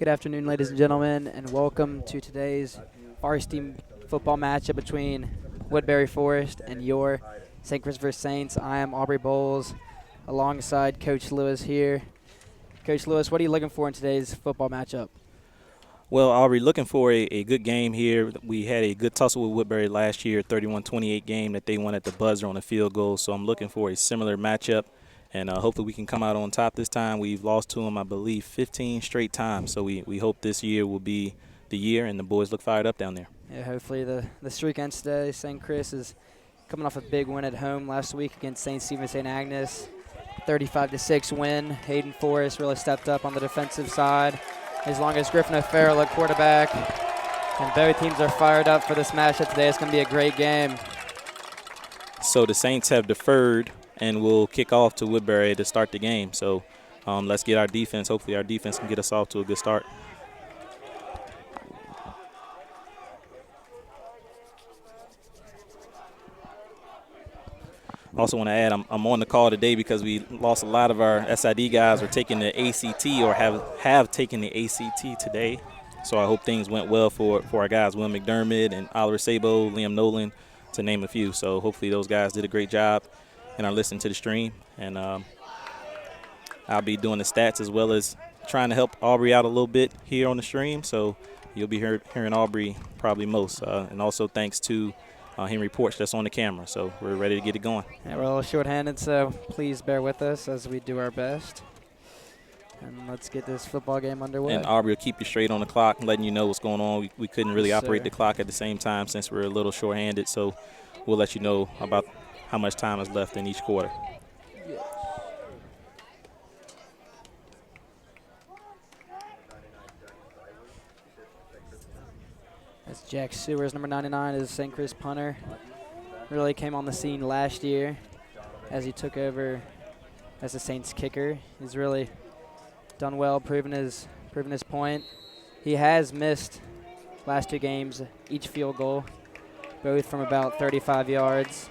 Good afternoon, ladies and gentlemen, and welcome to today's varsity football matchup between Woodberry Forest and your St. Christopher Saints. I am Aubrey Bowles alongside Coach Lewis here. Coach Lewis, what are you looking for in today's football matchup? Well, Aubrey, looking for a good game here. We had a good tussle with Woodberry last year, 31-28 game that they won at the buzzer on a field goal. So I'm looking for a similar matchup, and hopefully we can come out on top this time. We've lost to them, I believe, 15 straight times. So we hope this year will be the year, and the boys look fired up down there. Yeah, hopefully the streak ends today. St. Chris is coming off a big win at home last week against St. Stephen St. Agnes. 35-6 win. Hayden Forrest really stepped up on the defensive side, as long as Griffin O'Farrell at quarterback. And both teams are fired up for this matchup today. It's going to be a great game. So the Saints have deferred and will kick off to Woodberry to start the game. So let's get our defense. Hopefully our defense can get us off to a good start. Also want to add, I'm on the call today because we lost a lot of our SID guys are taking the ACT or have taken the ACT today. So I hope things went well for our guys, Will McDermott and Oliver Sabo, Liam Nolan, to name a few. So hopefully those guys did a great job and are listening to the stream. And I'll be doing the stats as well as trying to help Aubrey out a little bit here on the stream. So you'll be hearing Aubrey probably most. And also thanks to Henry Porch that's on the camera. So we're ready to get it going. Yeah, we're a little short-handed, so please bear with us as we do our best. And let's get this football game underway. And Aubrey will keep you straight on the clock, letting you know what's going on. We couldn't really operate the clock at the same time since we're a little short-handed, so we'll let you know about how much time is left in each quarter. That's Jack Sewers, number 99, is St. Chris punter. Really came on the scene last year as he took over as the Saints kicker. He's really done well, proven his point. He has missed last two games, each field goal, both from about 35 yards.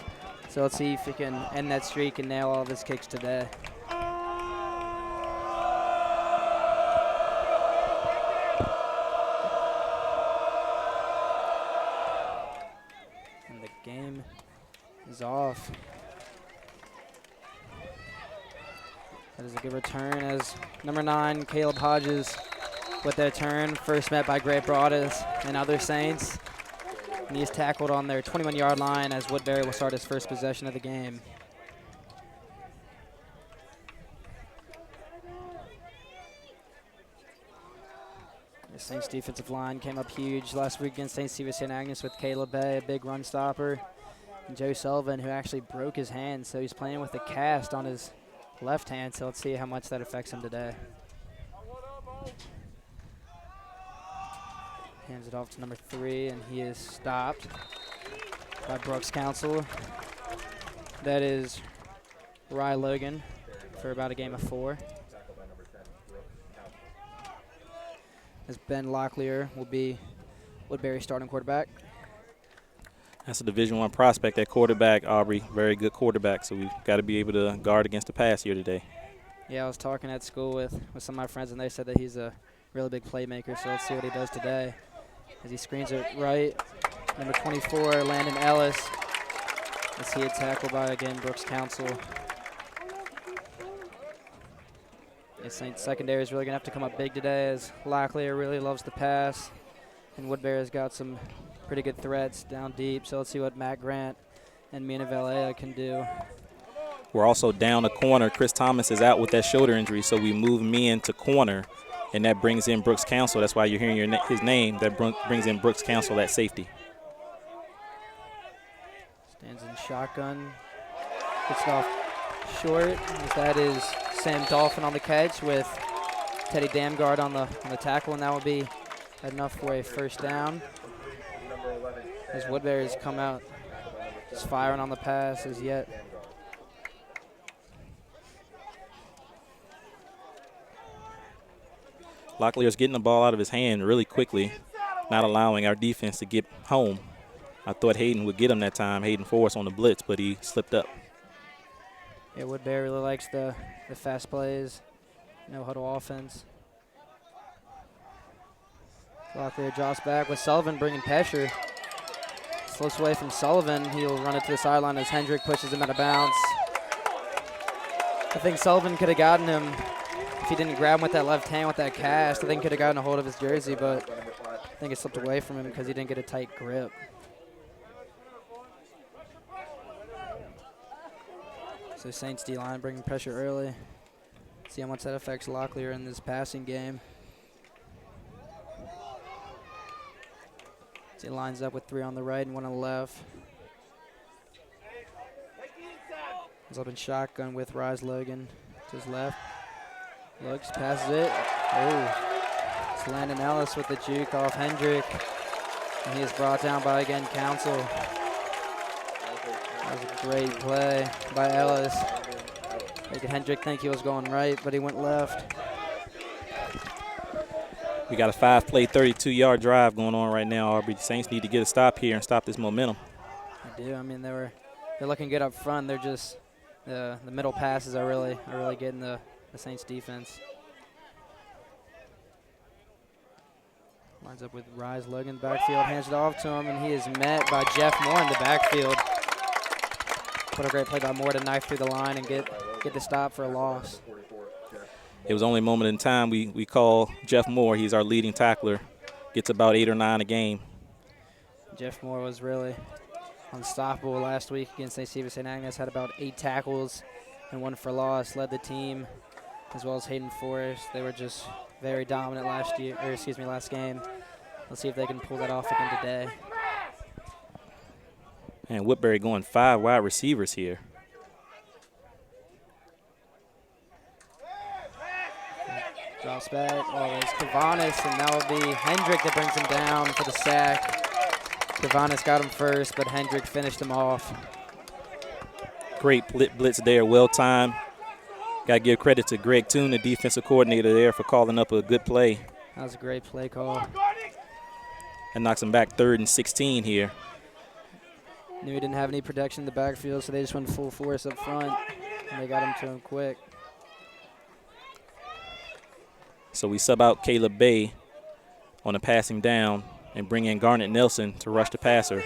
So let's see if he can end that streak and nail all of his kicks today. And the game is off. That is a good return as number 9, Caleb Hodges, with that turn. First met by Gray Broadus and other Saints. And he's tackled on their 21-yard line as Woodberry will start his first possession of the game. The Saints defensive line came up huge last week against St. Stephen St. Agnes with Caleb Bay, a big run stopper, and Joe Sullivan, who actually broke his hand, so he's playing with a cast on his left hand, so let's see how much that affects him today. Hands it off to number 3, and he is stopped by Brooks Council. That is Rye Logan for about a game of 4. As Ben Locklear will be Woodberry starting quarterback. That's a Division I prospect at quarterback, Aubrey. Very good quarterback, so we've got to be able to guard against the pass here today. Yeah, I was talking at school with some of my friends, and they said that he's a really big playmaker, so let's see what he does today. As he screens it right, number 24, Landon Ellis. Let's see a tackle by, again, Brooks Council. The Saints secondary is really going to have to come up big today as Locklear really loves the pass, and Woodbury has got some pretty good threats down deep, so let's see what Matt Grant and Mina Valea can do. We're also down a corner. Chris Thomas is out with that shoulder injury, so we move me into corner, and that brings in Brooks Council. That's why you're hearing his name. That brings in Brooks Council at safety. Stands in shotgun. Gets it off short, as that is Sam Dolphin on the catch with Teddy Damgard on the tackle, and that will be enough for a first down. As Woodbury's come out just firing on the pass as yet. Locklear's getting the ball out of his hand really quickly, not allowing our defense to get home. I thought Hayden would get him that time, Hayden Forrest on the blitz, but he slipped up. Yeah, Woodberry really likes the fast plays, no huddle offense. Locklear drops back with Sullivan bringing pressure. Slips away from Sullivan. He'll run it to the sideline as Hendrick pushes him out of bounds. I think Sullivan could have gotten him if he didn't grab him with that left hand with that cast. I think could have gotten a hold of his jersey, but I think it slipped away from him because he didn't get a tight grip. So Saints D-line bringing pressure early. See how much that affects Locklear in this passing game. He lines up with 3 on the right and 1 on the left. He's up in shotgun with Rise Logan to his left. Looks, passes it. Oh, it's Landon Ellis with the juke off Hendrick. And he is brought down by, again, Council. That was a great play by Ellis. Making Hendrick think he was going right, but he went left. We got a 5-play, 32-yard drive going on right now, Aubrey. The Saints need to get a stop here and stop this momentum. They do. I mean, they're looking good up front. They're just the middle passes are really getting the Saints defense. Lines up with Rise Logan backfield, hands it off to him, and he is met by Jeff Moore in the backfield. What a great play by Moore to knife through the line and get the stop for a loss. It was only a moment in time. We call Jeff Moore. He's our leading tackler. Gets about 8 or 9 a game. Jeff Moore was really unstoppable last week against St. Stephen St. Agnes. Had about 8 tackles and 1 for loss. Led the team, as well as Hayden Forrest. They were just very dominant last game. Let's see if they can pull that off again today. And Woodberry going 5 wide receivers here. Drops back. Oh, it's Kavanis, and that will be Hendrick that brings him down for the sack. Kavanis got him first, but Hendrick finished him off. Great blitz there, well timed. Got to give credit to Greg Toon, the defensive coordinator there, for calling up a good play. That was a great play call. And knocks him back 3rd and 16 here. Knew he didn't have any protection in the backfield, so they just went full force up front, and they got him to him quick. So we sub out Caleb Bay on a passing down and bring in Garnett Nelson to rush the passer.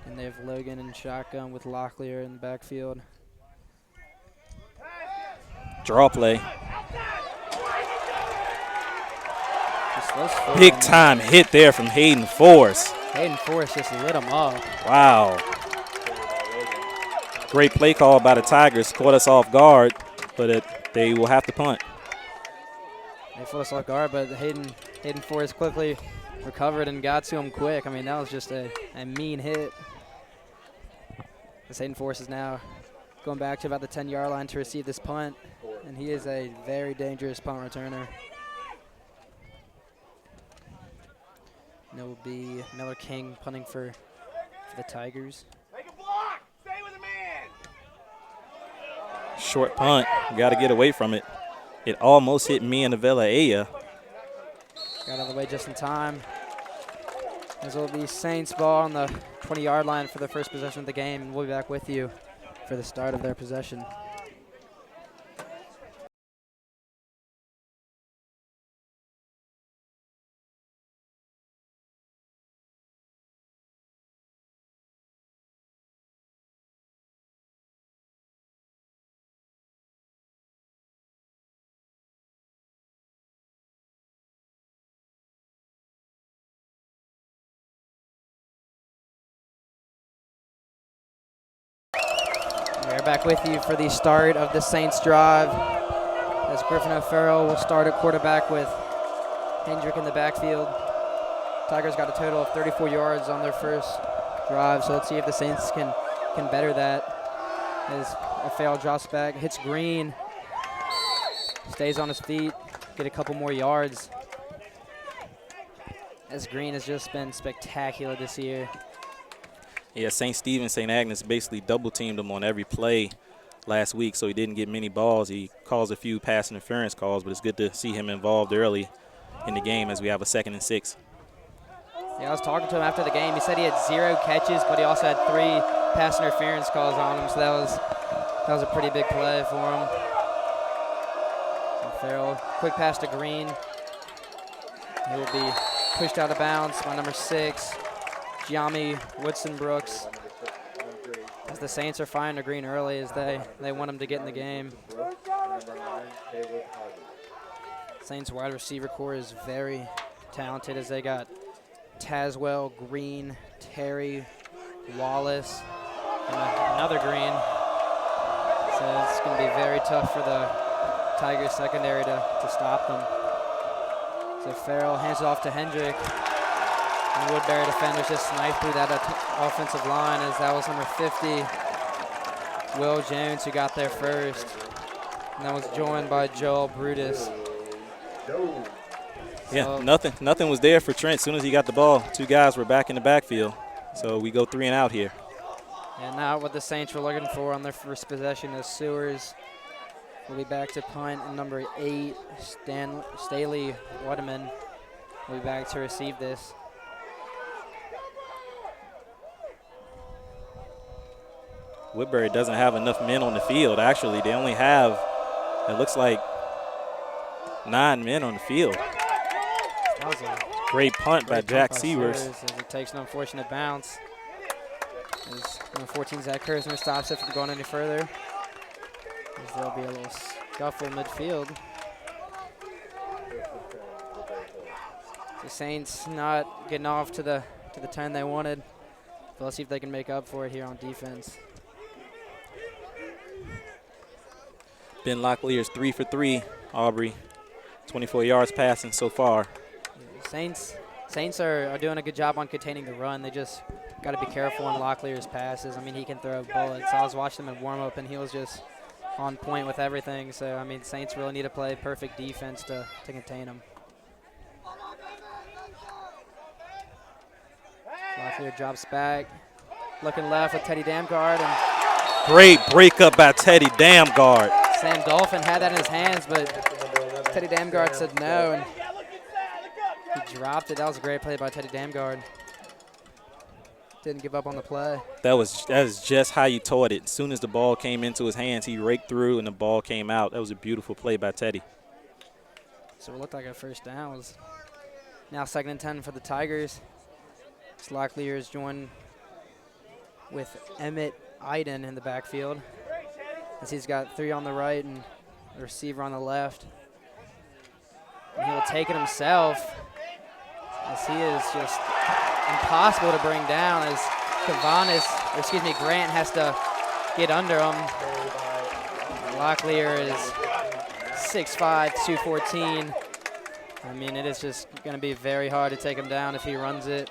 And they have Logan in shotgun with Locklear in the backfield. Draw play. Big time hit there from Hayden Forrest. Hayden Forrest just lit him up. Wow. Great play call by the Tigers. Caught us off guard, but they will have to punt. They put us off guard, but Hayden Forrest quickly recovered and got to him quick. I mean, that was just a mean hit. As Hayden Forrest is now going back to about the 10-yard line to receive this punt, and he is a very dangerous punt returner. And it will be Miller King punting for the Tigers. Make a block. Stay with the man. Short punt. Got to get away from it. It almost hit me and Avella Aya. Got out of the way just in time. As will be Saints ball on the 20-yard line for the first possession of the game, and we'll be back with you for the start of their possession. We're back with you for the start of the Saints drive, as Griffin O'Farrell will start at quarterback with Hendrick in the backfield. Tigers got a total of 34 yards on their first drive, so let's see if the Saints can better that. As O'Farrell drops back, hits Green, stays on his feet, get a couple more yards. As Green has just been spectacular this year. Yeah, St. Stephen, St. Agnes basically double-teamed him on every play last week, so he didn't get many balls. He calls a few pass interference calls, but it's good to see him involved early in the game as we have a 2nd and 6. Yeah, I was talking to him after the game. He said he had 0 catches, but he also had 3 pass interference calls on him, so that was a pretty big play for him. And Farrell, quick pass to Green, He will be pushed out of bounds by number 6, Giammi Woodson Brooks. As the Saints are finding a green early as they want him to get in the game. Saints wide receiver core is very talented as they got Tazwell, Green, Terry, Wallace, and another Green. So it's going to be very tough for the Tigers secondary to stop them. So Farrell hands it off to Hendrick. And Woodberry defenders just sniped through that offensive line as that was number 50, Will Jones, who got there first. And that was joined by Joel Brutus. Yeah, nothing was there for Trent. As soon as he got the ball, 2 guys were back in the backfield. So we go 3 and out here. And now what the Saints were looking for on their first possession is Sewers will be back to punt, and number 8, Staley Waterman will be back to receive this. Woodberry doesn't have enough men on the field, actually. They only have, it looks like, 9 men on the field. That was a great punt by Jack Sewers. As it takes an unfortunate bounce. As number 14, Zach Kersner, stops it from going any further. As there'll be a little scuffle midfield. The Saints not getting off to the 10 they wanted. But let's see if they can make up for it here on defense. Ben Locklear's 3 for 3, Aubrey. 24 yards passing so far. Saints are doing a good job on containing the run. They just got to be careful on Locklear's passes. I mean, he can throw bullets. I was watching him in warm-up, and he was just on point with everything. So, I mean, Saints really need to play perfect defense to contain him. Locklear drops back, looking left with Teddy Damgard. And great breakup by Teddy Damgard. Sam Dolphin had that in his hands, but Teddy Damgard said no, and he dropped it. That was a great play by Teddy Damgard. Didn't give up on the play. That is just how you taught it. As soon as the ball came into his hands, he raked through and the ball came out. That was a beautiful play by Teddy. So it looked like a first down. It was now 2nd and 10 for the Tigers. Locklear is joined with Emmett Iden in the backfield, as he's got 3 on the right and a receiver on the left. And he will take it himself, as he is just impossible to bring down, as Grant has to get under him. Locklear is 6'5", 214. I mean, it is just going to be very hard to take him down if he runs it.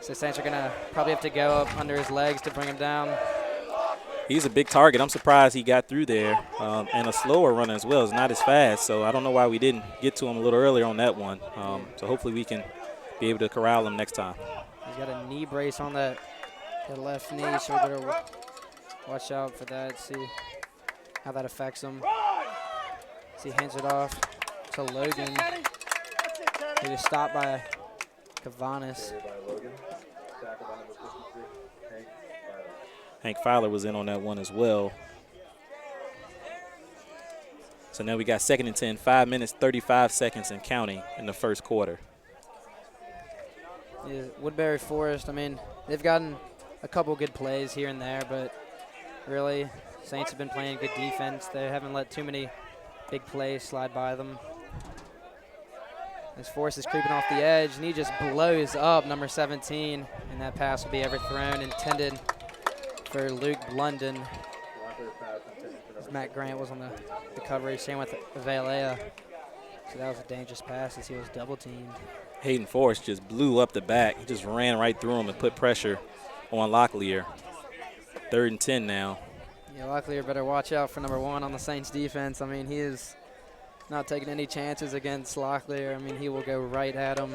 So Saints are going to probably have to go up under his legs to bring him down. He's a big target. I'm surprised he got through there, and a slower runner as well. It's not as fast, so I don't know why we didn't get to him a little earlier on that one. So hopefully we can be able to corral him next time. He's got a knee brace on that left knee, so we better watch out for that, see how that affects him. As he hands it off to Logan. He was stopped by Cavanis. Hank Fowler was in on that one as well. So now we got 2nd and 10, 5 minutes, 35 seconds and counting in the first quarter. Yeah, Woodberry Forest, I mean, they've gotten a couple good plays here and there, but really, Saints have been playing good defense. They haven't let too many big plays slide by them. As Forrest is creeping off the edge, and he just blows up number 17, and that pass will be overthrown, intended for Luke Blunden. As Matt Grant was on the coverage, same with Avalea. So that was a dangerous pass as he was double-teamed. Hayden Forrest just blew up the back. He just ran right through him and put pressure on Locklear. 3rd and 10 now. Yeah, Locklear better watch out for number 1 on the Saints defense. I mean, he is not taking any chances against Locklear. I mean, he will go right at him.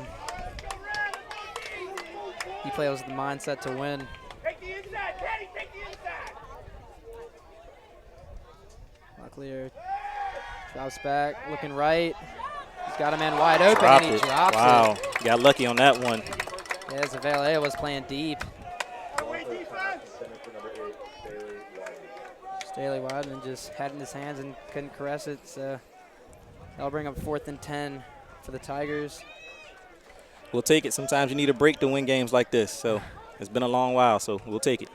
He plays with the mindset to win. Take the inside, Teddy, take the inside. Locklear drops back, looking right. He's got a man wide open, Dropped and he it. drops Wow, it. got lucky on that one. Yeah, Zavalea was playing deep. Staley Wideman just had it in his hands and couldn't caress it, so that'll bring up 4th and 10 for the Tigers. We'll take it. Sometimes you need a break to win games like this. So it's been a long while, so we'll take it.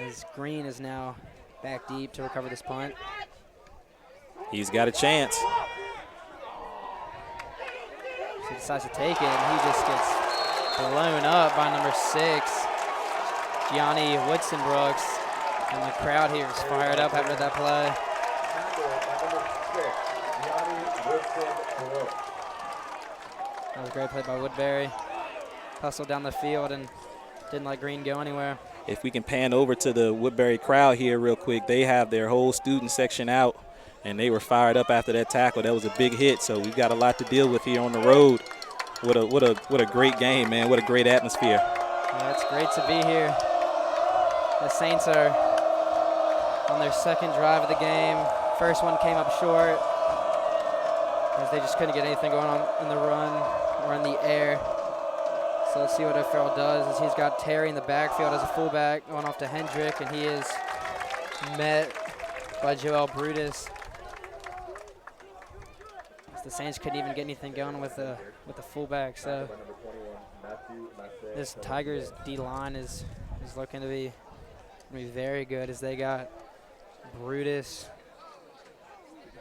As Green is now back deep to recover this punt. He's got a chance. So he decides to take it, and he just gets blown up by number 6, Gianni Woodson Brooks. And the crowd here is fired up after that play. That was a great play by Woodberry. Hustled down the field and didn't let Green go anywhere. If we can pan over to the Woodberry crowd here real quick, they have their whole student section out, and they were fired up after that tackle. That was a big hit, so we've got a lot to deal with here on the road. What a great game, man. What a great atmosphere. Yeah, it's great to be here. The Saints are on their second drive of the game. First one came up short as they just couldn't get anything going on in the run or in the air. So let's see what O'Farrell does as he's got Terry in the backfield as a fullback going off to Hendrick, and he is met by Joel Brutus. The Saints couldn't even get anything going with the fullback. So this Tigers D-line is looking to be very good, as they got Brutus,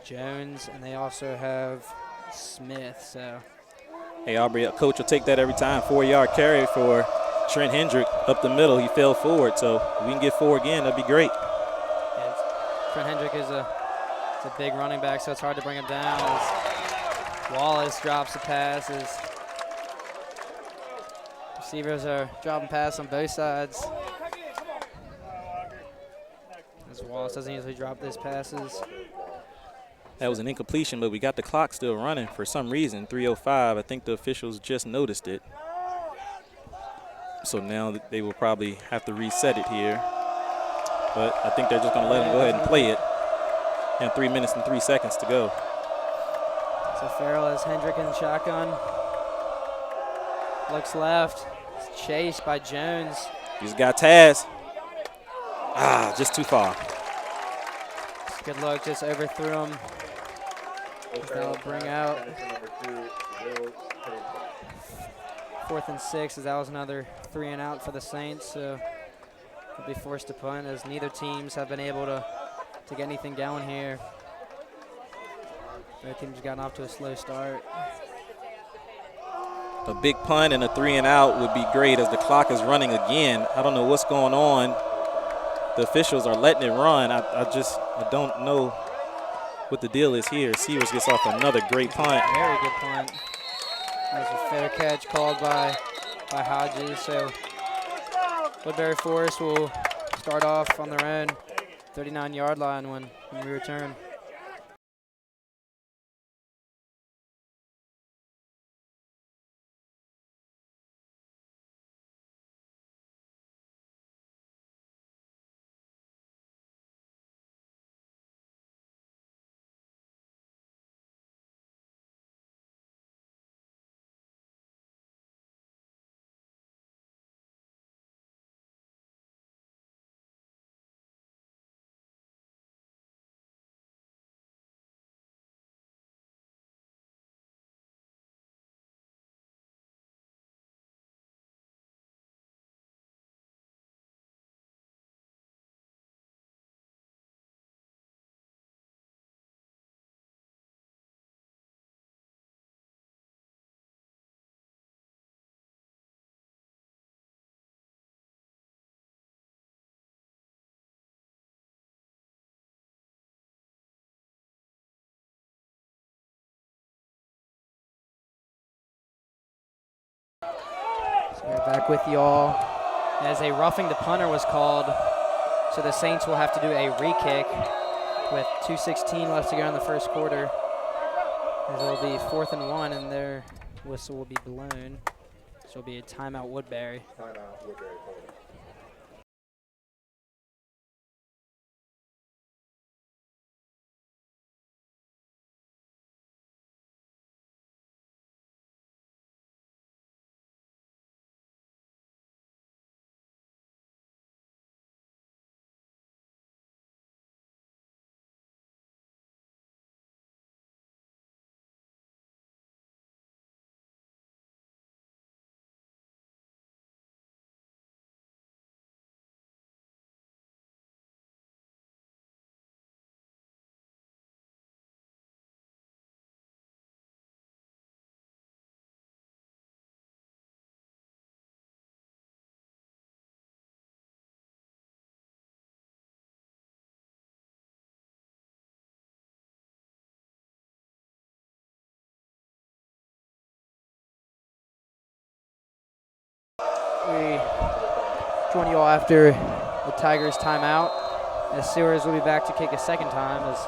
Jones, and they also have Smith. So Hey, Aubrey, coach will take that every time. 4-yard carry for Trent Hendrick up the middle. He fell forward, so if we can get 4 again, that'd be great. yeah, Trent Hendrick is a big running back, so it's hard to bring him down as Wallace drops the passes. Receivers are dropping passes on both sides, as Wallace doesn't usually drop these passes. That was an incompletion, but we got the clock still running for some reason. 3:05. I think the officials just noticed it. So now they will probably have to reset it here. But I think they're just going to let him go ahead and play it. And 3 minutes and 3 seconds to go. So Farrell has Hendrick in the shotgun. Looks left. It's chased by Jones. He's got Taz. Just too far. Good look, just overthrew him. That'll bring out 4th and 6, as that was another 3 and out for the Saints. So they'll be forced to punt, as neither teams have been able to get anything going here. Both teams gotten off to a slow start. A big punt and a 3 and out would be great, as the clock is running again. I don't know what's going on. The officials are letting it run. I don't know what the deal is here. Seavers gets off another great punt. Very good punt. That was a fair catch called by Hodges. So Woodberry Forest will start off on their own 39-yard line when we return. We're back with y'all as a roughing the punter was called. So the Saints will have to do a re-kick with 2:16 left to go in the first quarter. As it'll be 4th and 1, and their whistle will be blown. So it'll be a timeout Woodberry. Timeout Woodberry. We join you all after the Tigers timeout, as Sewers will be back to kick a second time as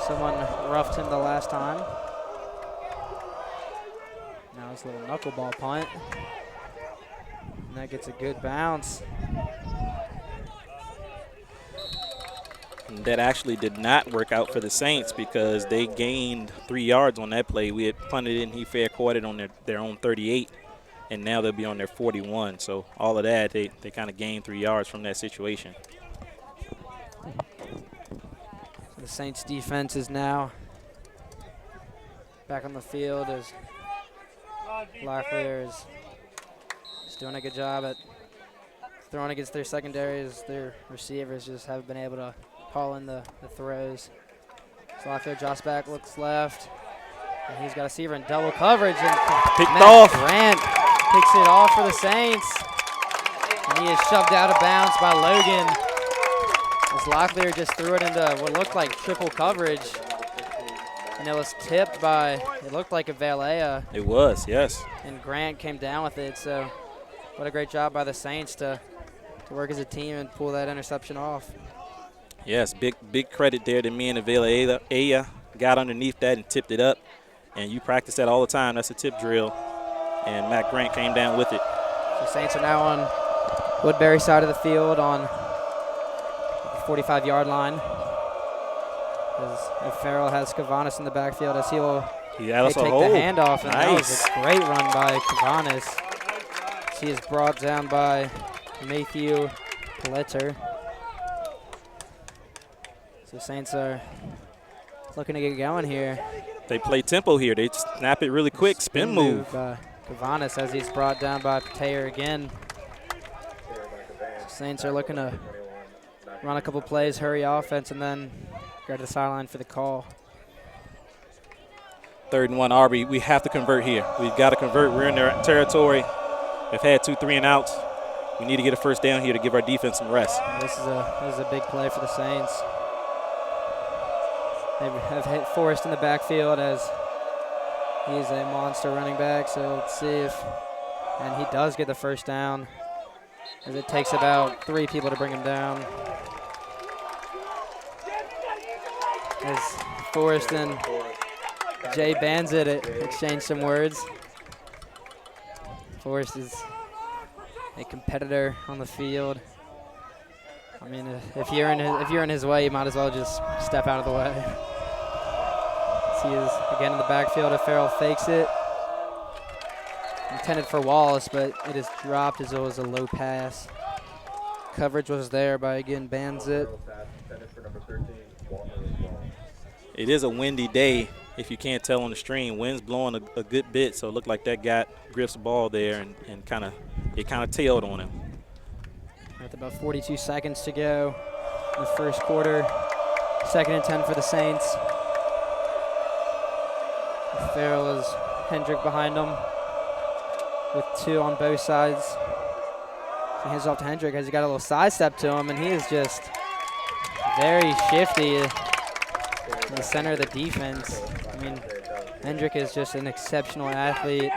someone roughed him the last time. Now it's a little knuckleball punt. And that gets a good bounce. And that actually did not work out for the Saints because they gained 3 yards on that play. We had punted it and he fair caught it on their own 38, and now they'll be on their 41. So all of that, they kind of gained 3 yards from that situation. The Saints defense is now back on the field as Locklear is doing a good job at throwing against their secondary as their receivers just haven't been able to call in the throws. So Locklear drops back, looks left, and he's got a receiver in double coverage, and Picked Matt off. Grant picks it off for the Saints. And he is shoved out of bounds by Logan as Locklear just threw it into what looked like triple coverage. And it was tipped by, it looked like a Valea. It was, yes. And Grant came down with it. So what a great job by the Saints to work as a team and pull that interception off. Yes, big credit there to me and Avila Aya got underneath that and tipped it up. And you practice that all the time. That's a tip drill. And Matt Grant came down with it. The Saints are now on Woodberry side of the field on the 45-yard line. As Farrell has Kavanis in the backfield as He they take the handoff. And that was Nice. a great run by Kavanis. He is brought down by Matthew Pletter. So Saints are looking to get going here. They play tempo here. They snap it really quick, spin move. By Kavanis as he's brought down by Pater again. So Saints are looking to run a couple plays, hurry offense, and then go to the sideline for the call. 3rd and 1, Aubrey. We have to convert here. We've got to convert. We're in their territory. We've had 2 3 and outs. We need to get a first down here to give our defense some rest. This is a big play for the Saints. They have hit Forrest in the backfield as he's a monster running back. So let's see if, and he does get the first down as it takes about 3 people to bring him down. As Forrest and Jay Banzit exchange some words. Forrest is a competitor on the field. I mean, if you're in his way, you might as well just step out of the way. He is again in the backfield. If Farrell fakes it, intended for Wallace, but it is dropped as it was a low pass. Coverage was there by again Banzit. It is a windy day, if you can't tell on the stream. Wind's blowing a good bit, so it looked like that got Griff's ball there and it kind of tailed on him. With about 42 seconds to go in the first quarter. 2nd and 10 for the Saints. Farrell is Hendrick behind him with 2 on both sides. He hands off to Hendrick as he got a little sidestep to him, and he is just very shifty in the center of the defense. I mean, Hendrick is just an exceptional athlete.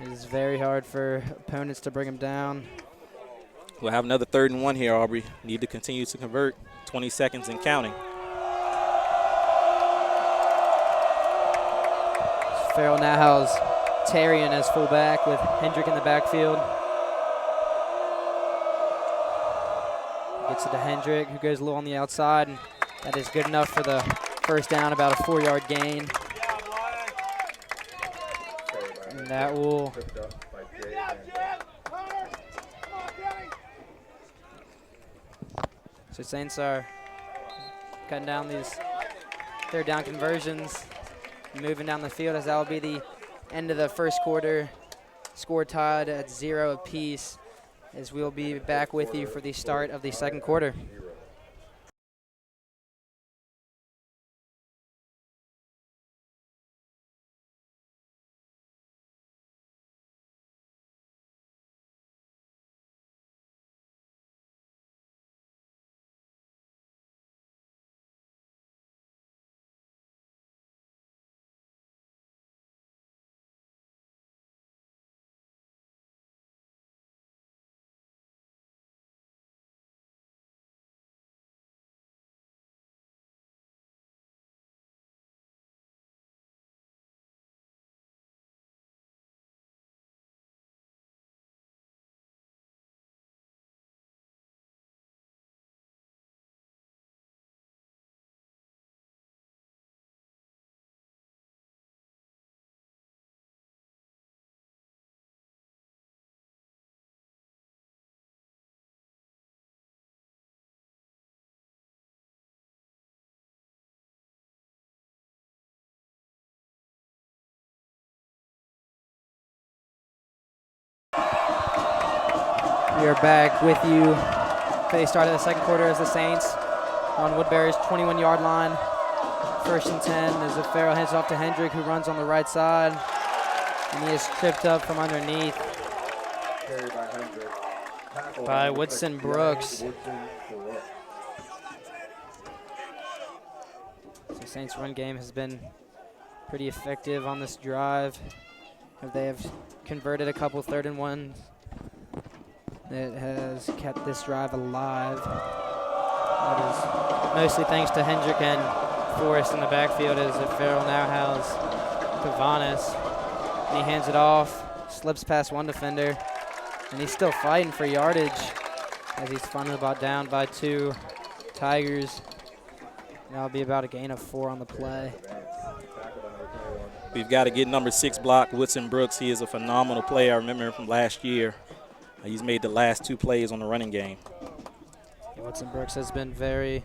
It is very hard for opponents to bring him down. We'll have another 3rd and 1 here, Aubrey. Need to continue to convert. 20 seconds and counting. Farrell now has Tarian as fullback with Hendrick in the backfield. Gets it to Hendrick, who goes a little on the outside, and that is good enough for the first down, about a 4-yard gain. And that will so Saints are cutting down these 3rd down conversions, moving down the field as that will be the end of the first quarter. Score tied at 0 apiece as we'll be back with you for the start of the 2nd quarter. We are back with you. They started the second quarter as the Saints on Woodberry's 21-yard line. 1st and 10 as the Farrell hands off to Hendrick, who runs on the right side. And he is tripped up from underneath by Woodson Brooks. The Saints' run game has been pretty effective on this drive. They have converted a couple 3rd and 1s. That has kept this drive alive. That is mostly thanks to Hendrick and Forrest in the backfield, as Farrell now has Kavanis. And he hands it off, slips past one defender, and he's still fighting for yardage as he's finally about down by 2 Tigers. That'll be about a gain of 4 on the play. We've got to get number 6 block, Woodson Brooks. He is a phenomenal player. I remember him from last year. He's made the last 2 plays on the running game. Woodson Brooks has been very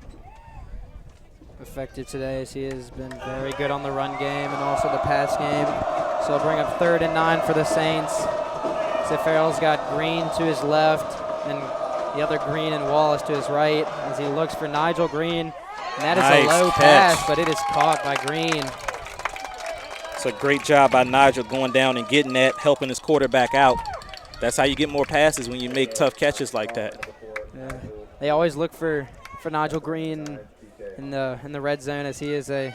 effective today, as he has been very good on the run game and also the pass game. So he'll bring up 3rd and 9 for the Saints. So Farrell's got Green to his left and the other Green and Wallace to his right as he looks for Nigel Green. And that is nice a low catch. pass, but it is caught by Green. It's a great job by Nigel going down and getting that, helping his quarterback out. That's how you get more passes, when you make tough catches like that. Yeah. They always look for Nigel Green in the red zone, as he is a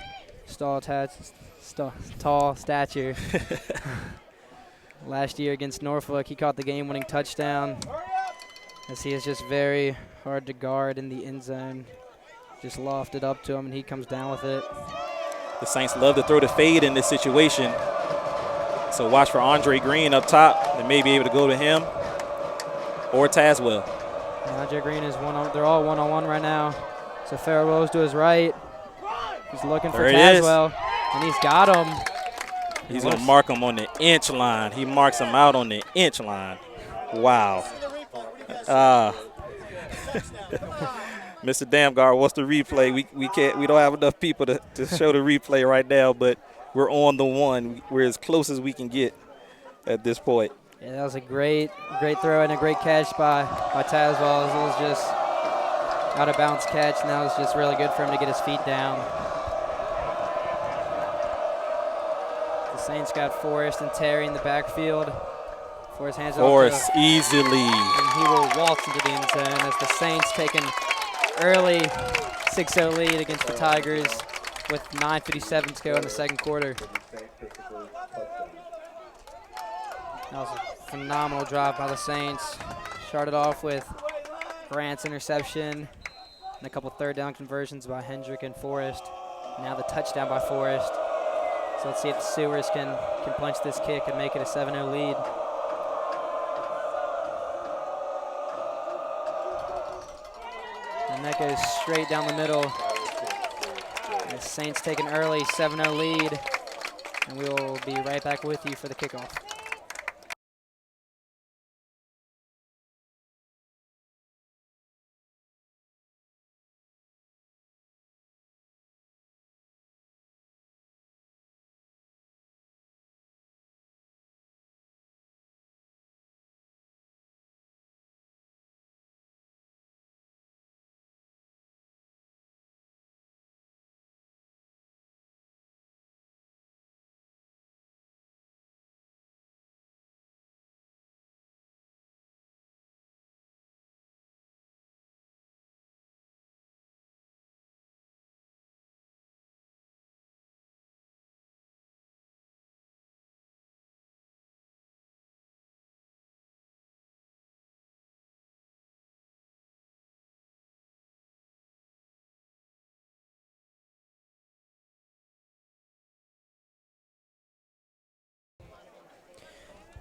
tall stature. Last year against Norfolk, he caught the game-winning touchdown, as he is just very hard to guard in the end zone. Just lofted up to him, and he comes down with it. The Saints love to throw the fade in this situation. So watch for Andre Green up top. They may be able to go to him or Tazwell. Andre Green is they're all one-on-one right now. So Farrell rolls to his right. He's looking for Tazwell, and he's got him. He's going to mark him on the inch line. He marks him out on the inch line. Wow. Mr. Damgard, what's the replay? We don't have enough people to show the replay right now, but we're on the one. We're as close as we can get at this point. Yeah, that was a great throw and a great catch by Tazwell. It was just out of bounds catch, and that was just really good for him to get his feet down. The Saints got Forrest and Terry in the backfield. Forrest hands Forrest off easily. And he will waltz into the end zone as the Saints take an early 6-0 lead against the Tigers with 9:57 to go in the second quarter. That was a phenomenal drive by the Saints. Started off with Grant's interception and a couple 3rd down conversions by Hendrick and Forrest. Now the touchdown by Forrest. So let's see if the Sewers can punch this kick and make it a 7-0 lead. And that goes straight down the middle. The Saints take an early 7-0 lead, and we will be right back with you for the kickoff.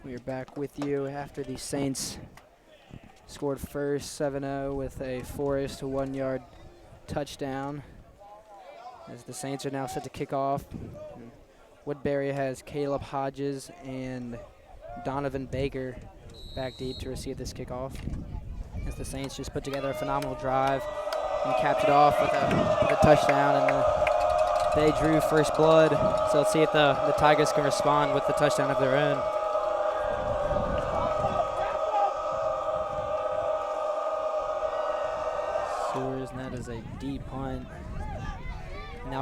We are back with you after the Saints scored first 7-0 with a Forrest 1-yard touchdown. As the Saints are now set to kick off. Woodberry has Caleb Hodges and Donovan Baker back deep to receive this kickoff. As the Saints just put together a phenomenal drive and capped it off with a touchdown, and they drew first blood. So let's see if the Tigers can respond with the touchdown of their own.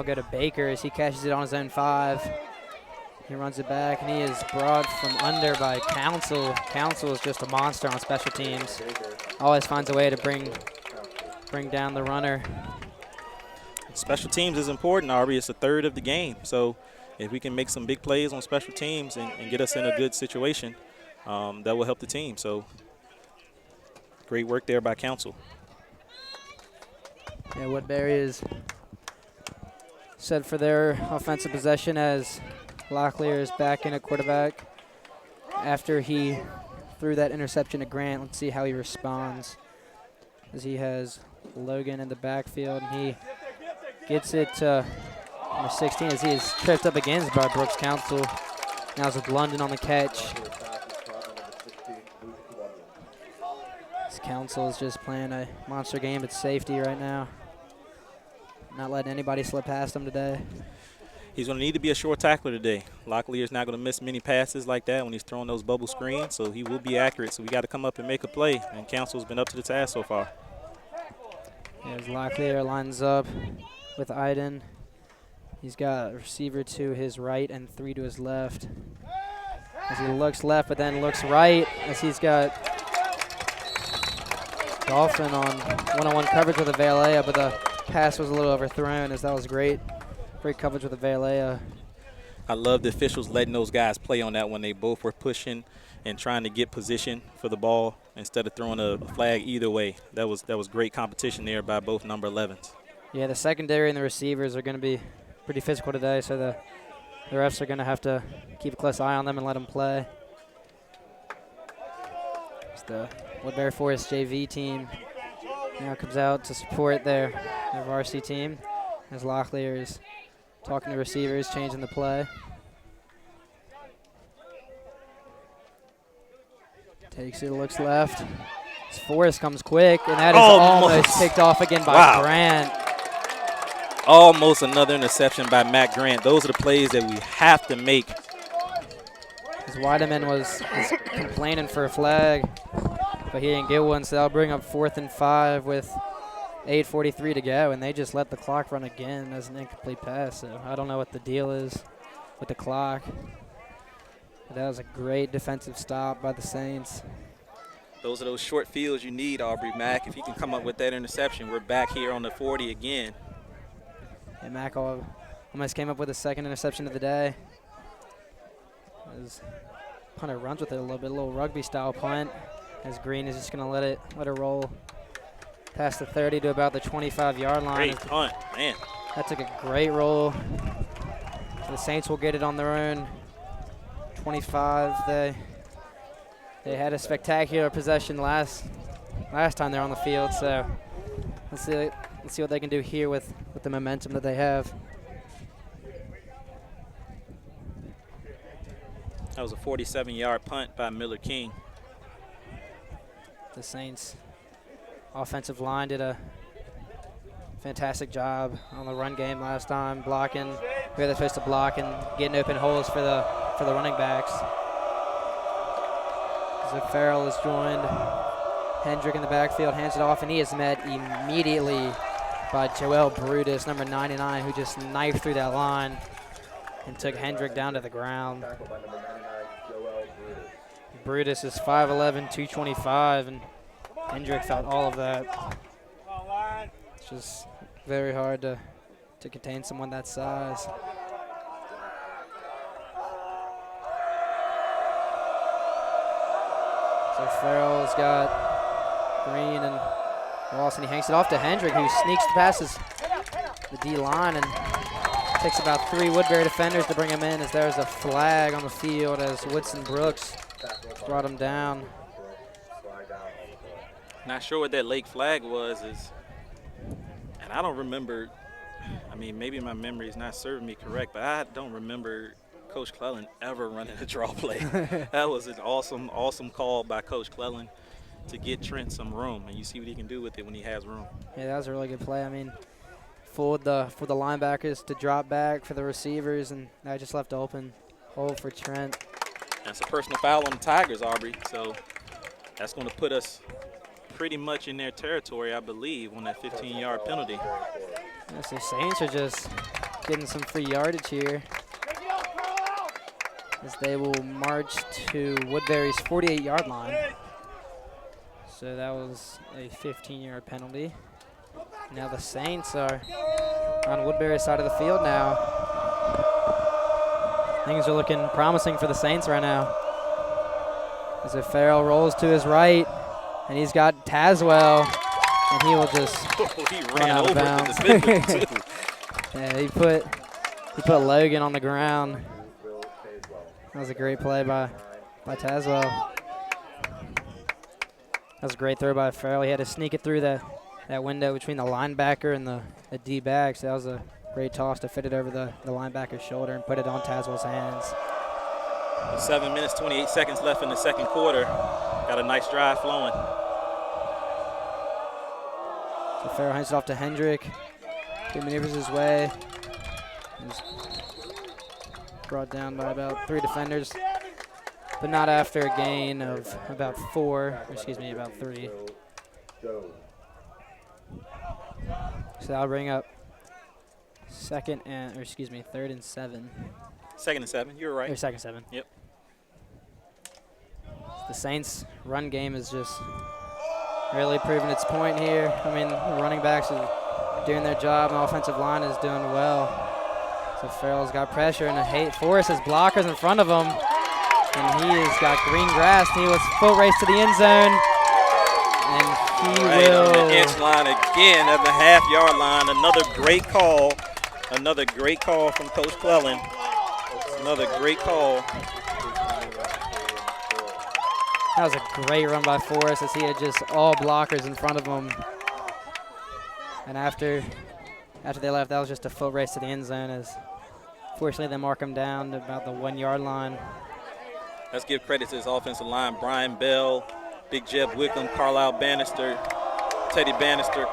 go to Baker as he catches it on his own 5. He runs it back, and he is brought from under by Council. Council is just a monster on special teams. Always finds a way to bring down the runner. Special teams is important, Aubrey. It's a third of the game. So if we can make some big plays on special teams and get us in a good situation, that will help the team. So great work there by Council. Yeah, Woodberry is set for their offensive possession as Locklear is back in at quarterback after he threw that interception to Grant. Let's see how he responds as he has Logan in the backfield, and he gets it to number 16 as he is tripped up against by Brooks Council. Now it's with London on the catch. This Council is just playing a monster game at safety right now. Not letting anybody slip past him today. He's going to need to be a short tackler today. Locklear is not going to miss many passes like that when he's throwing those bubble screens, so he will be accurate. So we got to come up and make a play, and Council's been up to the task so far. As Locklear lines up with Iden. He's got a receiver to his right and 3 to his left. As he looks left but then looks right as he's got Dolphin on one-on-one coverage with a Valea, but the pass was a little overthrown as that was great. Great coverage with the Valea. I love the officials letting those guys play on that one. They both were pushing and trying to get position for the ball instead of throwing a flag either way. That was great competition there by both number 11s. Yeah, the secondary and the receivers are going to be pretty physical today, so the refs are going to have to keep a close eye on them and let them play. It's the Woodbury Forest JV team now comes out to support their varsity team as Locklear is talking to receivers, changing the play. Takes it, looks left. Forrest comes quick, and that is almost picked off again by Grant. Almost another interception by Matt Grant. Those are the plays that we have to make. As Weideman was complaining for a flag, but he didn't get one, so that'll bring up 4th and 5 with 8:43 to go, and they just let the clock run again as an incomplete pass. So I don't know what the deal is with the clock. But that was a great defensive stop by the Saints. Those are those short fields you need, Aubrey Mack. If he can come up with that interception, we're back here on the 40 again. And Mack almost came up with a second interception of the day. As punter runs with it a little rugby-style punt. As Green is just going to let it roll past the 30 to about the 25-yard line. Great punt, man. That took a great roll. The Saints will get it on their own 25. They had a spectacular possession last time they're on the field, so let's see what they can do here with the momentum that they have. That was a 47-yard punt by Miller King. The Saints offensive line did a fantastic job on the run game last time, blocking where they're supposed to block and getting open holes for the running backs. So Farrell is joined. Hendrick in the backfield hands it off, and he is met immediately by Joel Brutus, number 99, who just knifed through that line and took Hendrick down to the ground. Brutus is 5'11", 225, and Hendrick felt all of that. It's just very hard to contain someone that size. So Farrell's got Green and Ross, and he hangs it off to Hendrick, who sneaks past the D-line and takes about 3 Woodbury defenders to bring him in, as there's a flag on the field as Woodson Brooks brought him down. Not sure what that lake flag was, and I don't remember. I mean, maybe my memory is not serving me correct, but I don't remember Coach Clellan ever running a draw play. That was an awesome call by Coach Clellan to get Trent some room, and you see what he can do with it when he has room. Yeah, that was a really good play. I mean, for the linebackers to drop back for the receivers, and that just left open hole for Trent. That's a personal foul on the Tigers, Aubrey, so that's going to put us pretty much in their territory, I believe, on that 15-yard penalty. Yeah, so Saints are just getting some free yardage here as they will march to Woodberry's 48-yard line. So that was a 15-yard penalty. Now the Saints are on Woodberry's side of the field now. Things are looking promising for the Saints right now. As if Farrell rolls to his right, and he's got Tazwell, and he will just he run ran out of over the bounds. defender, too. Yeah, he put Logan on the ground. That was a great play by Tazwell. That was a great throw by Farrell. He had to sneak it through that window between the linebacker and the D-back. So that was a great toss to fit it over the linebacker's shoulder and put it on Tazwell's hands. 7 minutes, 28 seconds left in the second quarter. Got a nice drive flowing. So Farrell hands it off to Hendrick. He maneuvers his way. He's brought down by about 3 defenders, but not after a gain of about 3. So that'll bring up third and 7. Second and 7, you're right. Or second 7. Yep. The Saints' run game is just really proving its point here. I mean, the running backs are doing their job, and the offensive line is doing well. So Farrell's got pressure, and Forrest has blockers in front of him, and he has got green grass. And he was foot race to the end zone, and he will. On the inch line again at the half-yard line. Another great call. Another great call from Coach Clellan. Another great call. That was a great run by Forrest as he had just all blockers in front of him. And after they left, that was just a foot race to the end zone as fortunately they mark him down to about the 1-yard line. Let's give credit to his offensive line. Brian Bell, Big Jeb Wickham, Carlisle Bannister, Teddy Bannister,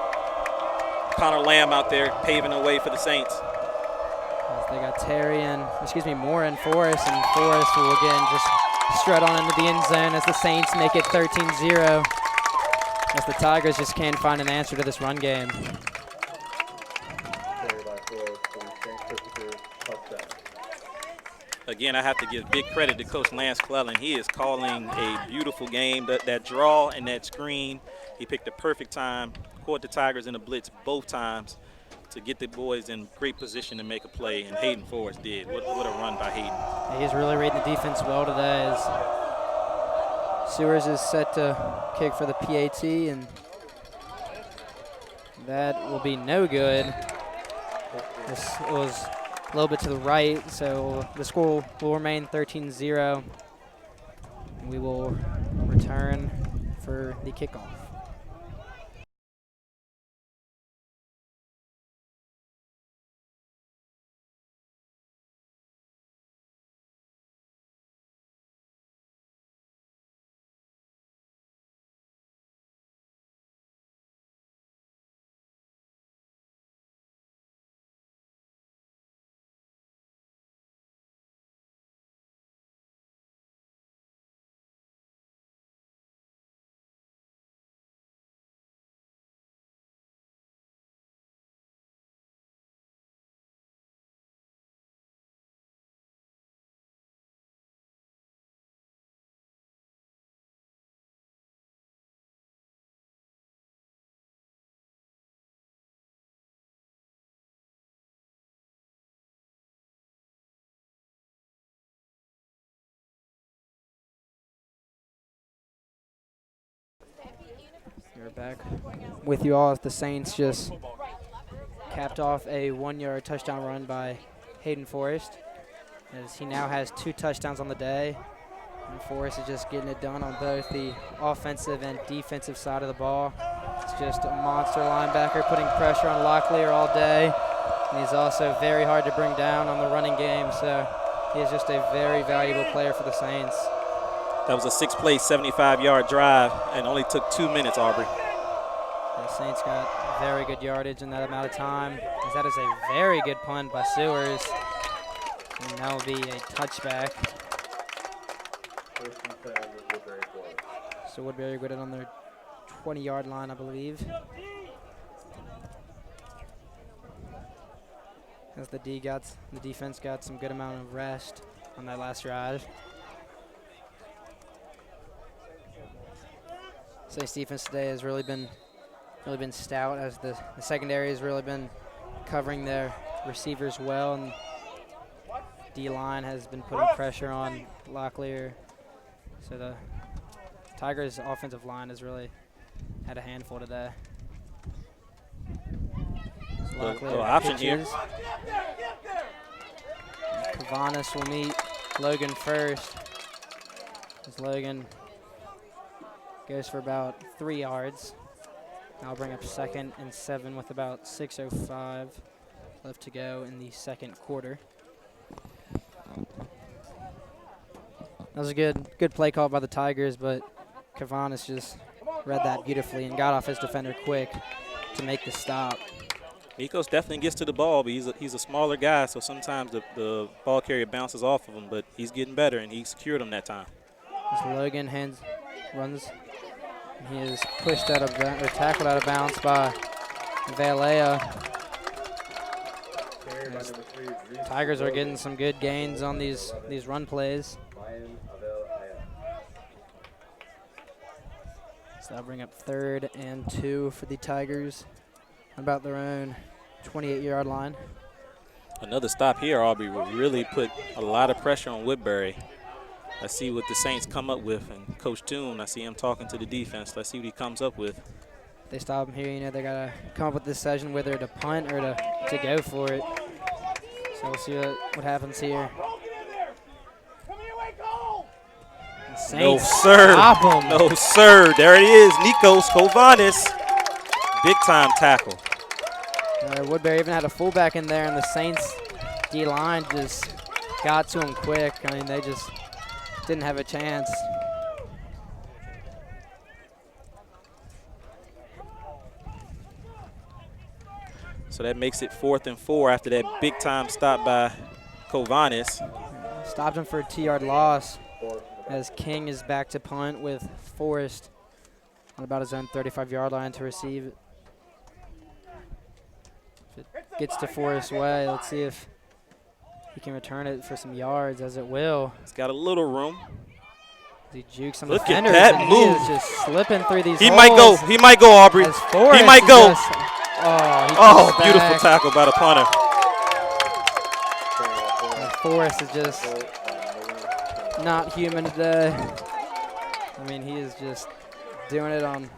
Connor Lamb out there paving the way for the Saints. As they got Moore and Forrest, and Forrest will again just strut on into the end zone as the Saints make it 13-0. As the Tigers just can't find an answer to this run game. Again, I have to give big credit to Coach Lance Clellan. He is calling a beautiful game. That draw and that screen, he picked the perfect time, caught the Tigers in the blitz both times to get the boys in great position to make a play, and Hayden Forrest did. What a run by Hayden. Yeah, he's really reading the defense well today as Sewers is set to kick for the PAT, and that will be no good. This was a little bit to the right, so the score will remain 13-0. We will return for the kickoff. We're back with you all as the Saints just capped off a 1-yard touchdown run by Hayden Forrest, as he now has 2 touchdowns on the day. And Forrest is just getting it done on both the offensive and defensive side of the ball. It's just a monster linebacker putting pressure on Locklear all day. And he's also very hard to bring down on the running game, so he is just a very valuable player for the Saints. That was a 6-play, 75-yard drive, and only took 2 minutes, Aubrey. The Saints got very good yardage in that amount of time, as that is a very good punt by Sewers. And that will be a touchback. So Woodberry got it on their 20-yard line, I believe. as the defense got some good amount of rest on that last drive. Saints defense today has really been stout, as the secondary has really been covering their receivers well, and D-line has been putting pressure on Locklear. So the Tigers' offensive line has really had a handful today. So Little option here. Kavanis will meet Logan first, as Logan goes for about 3 yards. I'll bring up 2nd and 7 with about 6:05 left to go in the second quarter. That was a good play call by the Tigers, but Kavanis just read that beautifully and got off his defender quick to make the stop. Nikos definitely gets to the ball, but he's a smaller guy, so sometimes the ball carrier bounces off of him, but he's getting better, and he secured him that time. As Logan runs, and he is pushed out of or tackled out of bounds by Valea. Tigers are getting some good gains on these run plays. So that'll bring up 3rd and 2 for the Tigers, about their own 28-yard line. Another stop here, Aubrey, will really put a lot of pressure on Woodberry. Let's see what the Saints come up with. And Coach Toon, I see him talking to the defense. Let's see what he comes up with. If they stop him here, they got to come up with a decision whether to punt or to go for it. So we'll see what happens here. No, sir. Stop him. No, sir. There it is. Nikos Kovanis. Big-time tackle. Woodberry even had a fullback in there, and the Saints D-line just got to him quick. I mean, they just didn't have a chance. So that makes it 4th and 4 after that big-time stop by Kovanis. Stopped him for a 2-yard loss, as King is back to punt with Forrest on about his own 35-yard line to receive it. If it gets to Forrest's way, let's see if he can return it for some yards, as it will. He's got a little room. He jukes some Look defenders, at that and move. he is just slipping through these He holes. might go. He might go, Aubrey. As Forrest He might is go. just- he Oh, comes beautiful back. tackle by the punter. And Forrest is just not human today. I mean, he is just doing it on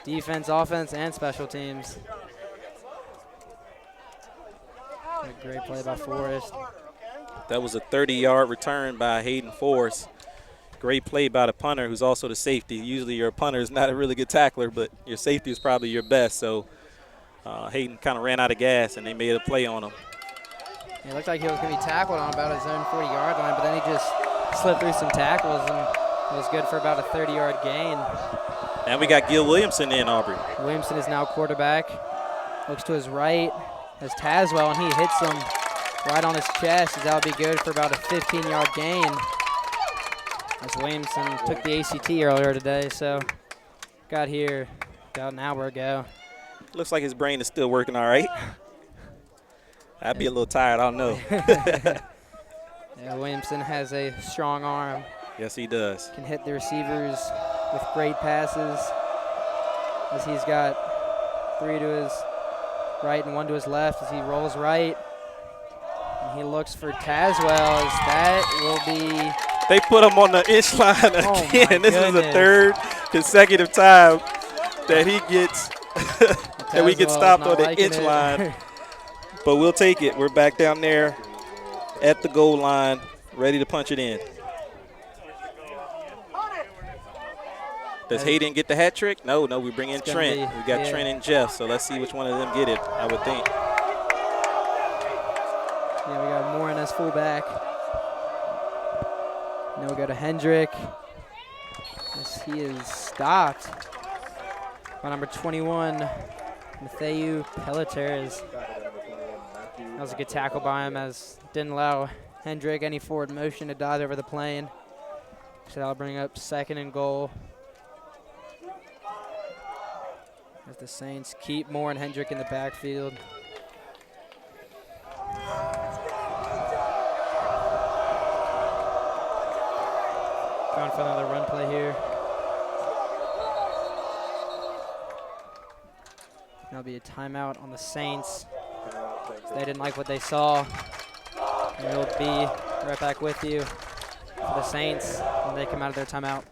defense, offense, and special teams. A great play by Forrest. That was a 30-yard return by Hayden Forrest. Great play by the punter, who's also the safety. Usually your punter is not a really good tackler, but your safety is probably your best. So Hayden kind of ran out of gas, and they made a play on him. It looked like he was going to be tackled on about his own 40-yard line, but then he just slipped through some tackles, and it was good for about a 30-yard gain. And we got Gil Williamson in, Aubrey. Williamson is now quarterback. Looks to his right as Tazwell, and he hits him right on his chest, as that'll be good for about a 15-yard gain. As Williamson took the ACT earlier today, so got here about an hour ago. Looks like his brain is still working all right. I'd be a little tired, I don't know. Yeah, Williamson has a strong arm. Yes, he does. Can hit the receivers with great passes, as he's got 3 to his right and 1 to his left as he rolls right. And he looks for Tazwell, as that will be... They put him on the inch line Oh, again. my This is the goodness. 3rd consecutive time that he gets that we get Tazwell is stopped not on the liking inch it. line. But we'll take it. We're back down there at the goal line, ready to punch it in. Does Hayden get the hat trick? No, we bring in It's gonna Trent. be- We got yeah. Trent and Jeff, so let's see which one of them get it, I would think. Yeah, we got Morin as fullback. Now we go to Hendrick, as he is stopped by number 21, Matthew Pelletier. That was a good tackle by him, as didn't allow Hendrick any forward motion to dive over the plane. So that'll bring up 2nd and goal, as the Saints keep Moore and Hendrick in the backfield. Going for another run play here. That'll be a timeout on the Saints. They didn't like what they saw. And we'll be right back with you for the Saints when they come out of their timeout.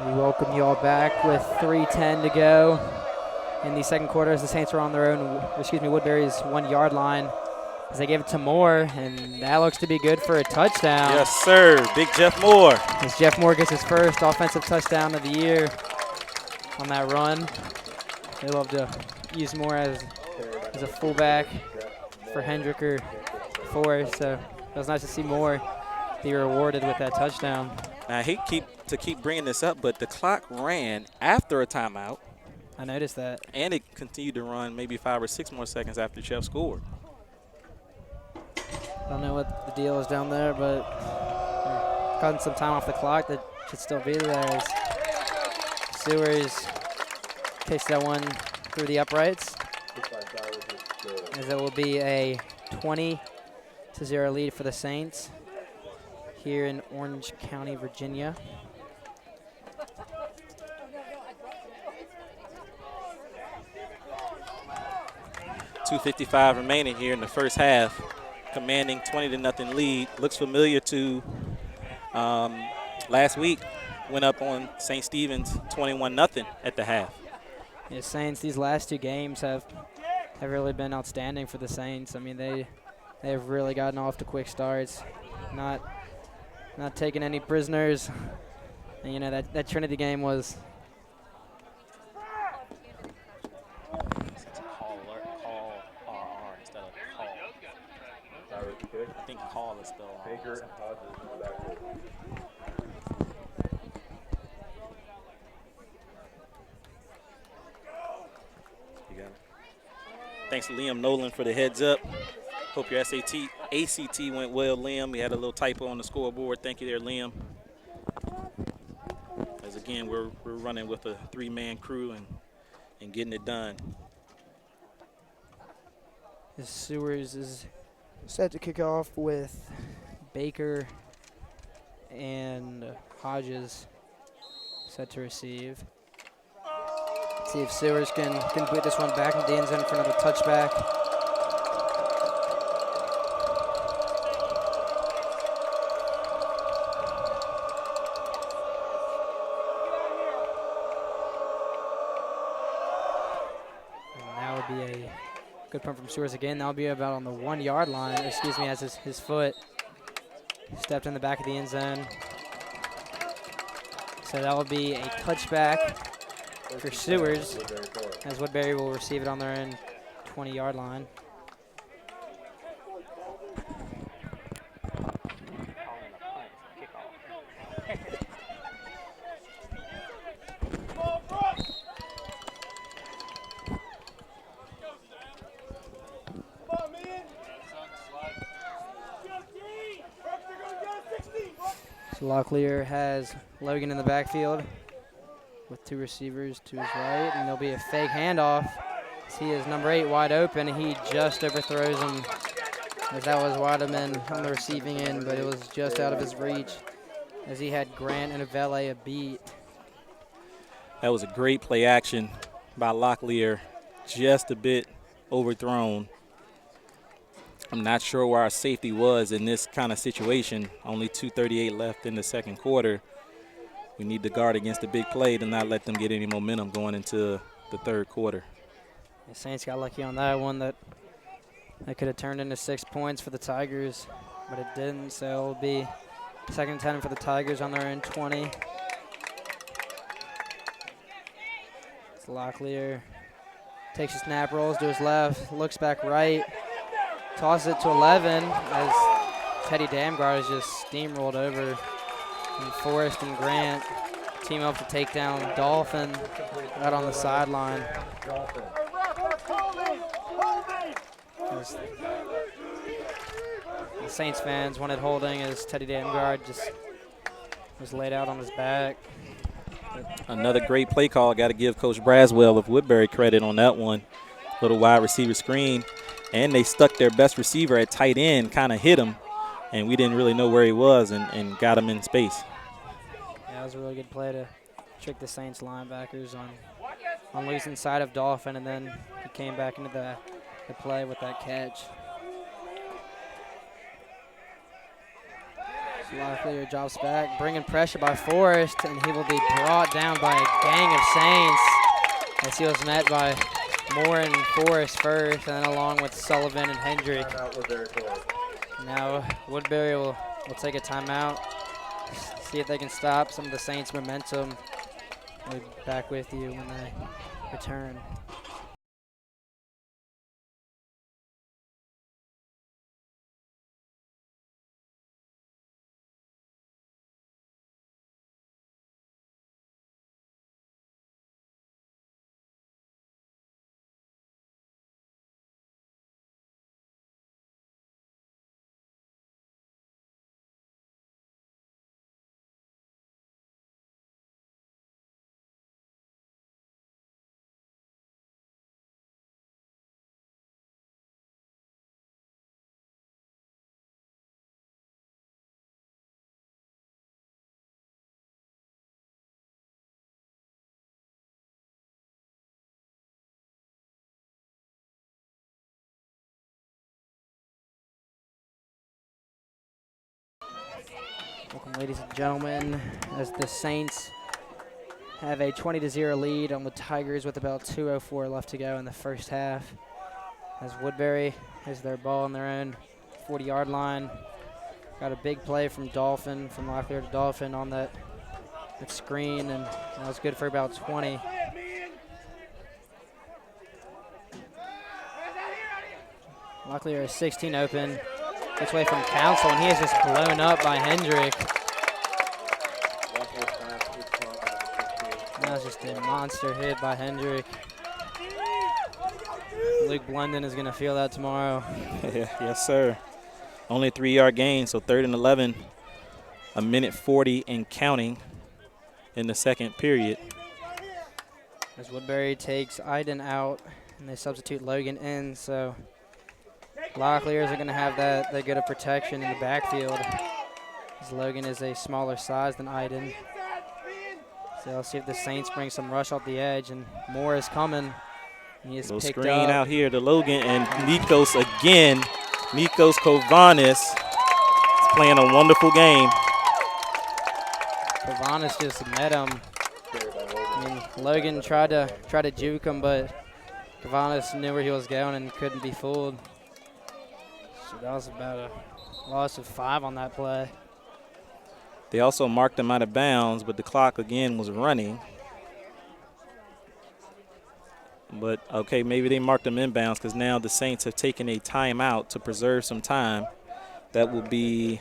We welcome you all back with 3:10 to go in the second quarter as the Saints are on their own, Woodberry's 1 yard line as they gave it to Moore, and that looks to be good for a touchdown. Yes, sir. Big Jeff Moore. As Jeff Moore gets his first offensive touchdown of the year on that run. They love to use Moore as a fullback for Hendrick or Forrest, so it was nice to see Moore be rewarded with that touchdown. Now, I hate to keep bringing this up, but the clock ran after a timeout. I noticed that. And it continued to run maybe 5 or 6 more seconds after Jeff scored. I don't know what the deal is down there, but they're cutting some time off the clock that should still be there as Sewers takes that one through the uprights. As it will be a 20-0 lead for the Saints here in Orange County, Virginia. .255 remaining here in the first half, commanding 20-0 lead. Looks familiar to last week, went up on St. Stephen's 21-0 at the half. Yeah, Saints, these last 2 games have really been outstanding for the Saints. I mean, they've really gotten off to quick starts, not taking any prisoners. And, you know, that Trinity game was I think call is still on. Thanks to Liam Nolan for the heads up. Hope your ACT went well, Liam. We had a little typo on the scoreboard. Thank you there, Liam. As again, we're running with a 3-man crew and getting it done. Sewers is set to kick off with Baker and Hodges set to receive. See if Sewers can put this one back into the end zone for another touchback. And that would be a good punt from Sewers again. That'll be about on the 1 yard line, as his foot stepped in the back of the end zone. So that will be a touchback for Sewers, as Woodberry will receive it on their own 20-yard line. So Locklear has Logan in the backfield with 2 receivers to his right, and there'll be a fake handoff. He is number 8 wide open, and he just overthrows him, as that was Waterman on the receiving end, but it was just out of his reach as he had Grant and Avele a beat. That was a great play action by Locklear, just a bit overthrown. I'm not sure where our safety was in this kind of situation. Only 2:38 left in the second quarter. We need to guard against the big play to not let them get any momentum going into the third quarter. The Saints got lucky on that one. That could have turned into 6 points for the Tigers, but it didn't. So it'll be second and 10 for the Tigers on their own 20. It's Locklear. Takes a snap, rolls to his left, looks back right, tosses it to 11 as Teddy Damgard is just steamrolled over. And Forrest and Grant team up to take down Dolphin right on the sideline. The Saints fans wanted holding as Teddy Damgard just was laid out on his back. Another great play call. Got to give Coach Braswell of Woodberry credit on that one. Little wide receiver screen. And they stuck their best receiver at tight end, kind of hit him. And we didn't really know where he was and got him in space. Yeah, that was a really good play to trick the Saints linebackers on losing side of Dolphin, and then he came back into the play with that catch. Locklear drops back, bringing pressure by Forrest, and he will be brought down by a gang of Saints as he was met by Moore and Forrest first, and then along with Sullivan and Hendrick. Now Woodberry will take a timeout, see if they can stop some of the Saints' momentum. We'll be back with you when they return. Welcome, ladies and gentlemen, as the Saints have a 20-0 lead on the Tigers with about 2:04 left to go in the first half. As Woodberry has their ball on their own 40-yard line. Got a big play from Dolphin, from Locklear to Dolphin on that screen, and that was good for about 20. Locklear is 16 open. Gets away from Council, and he is just blown up by Hendrick. That was just a monster hit by Hendrick. Luke Blunden is going to feel that tomorrow. Yes, sir. Only a 3-yard gain, so 3rd and 11. A minute 40 and counting in the second period. As Woodberry takes Iden out, and they substitute Logan in, so Locklear isn't going to have that good of protection in the backfield, as Logan is a smaller size than Iden. So I'll see if the Saints bring some rush off the edge, and Moore is coming. He is picked screen up. Out here to Logan, and Nikos again. Nikos Kovanis is playing a wonderful game. Kovanis just met him. I mean, Logan tried to juke him, but Kovanis knew where he was going and couldn't be fooled. So that was about a loss of 5 on that play. They also marked him out of bounds, but the clock again was running. But, okay, maybe they marked him inbounds because now the Saints have taken a timeout to preserve some time. That will be,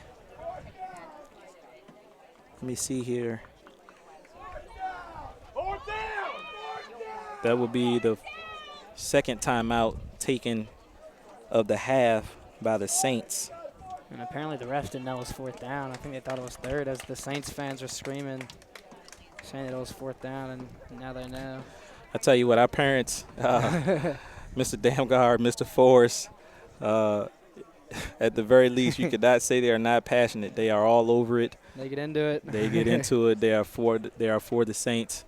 let me see here. That will be the second timeout taken of the half by the Saints. And apparently the refs didn't know it was 4th down. I think they thought it was 3rd as the Saints fans were screaming, saying that it was 4th down, and now they know. I tell you what, our parents, Mr. Damgard, Mr. Forrest, at the very least, you could not say they are not passionate. They are all over it. They get into it. They get into it. They are for the Saints.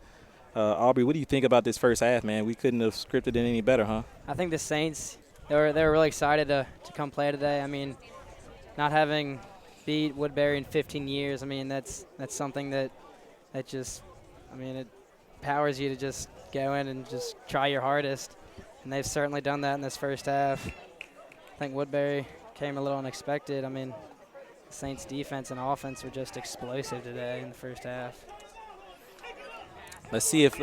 Aubrey, what do you think about this first half, man? We couldn't have scripted it any better, huh? I think the Saints, they were really excited to come play today. I mean, not having beat Woodberry in 15 years, I mean, that's something that just, I mean, it powers you to just go in and just try your hardest. And they've certainly done that in this first half. I think Woodberry came a little unexpected. I mean, the Saints' defense and offense were just explosive today in the first half. Let's see if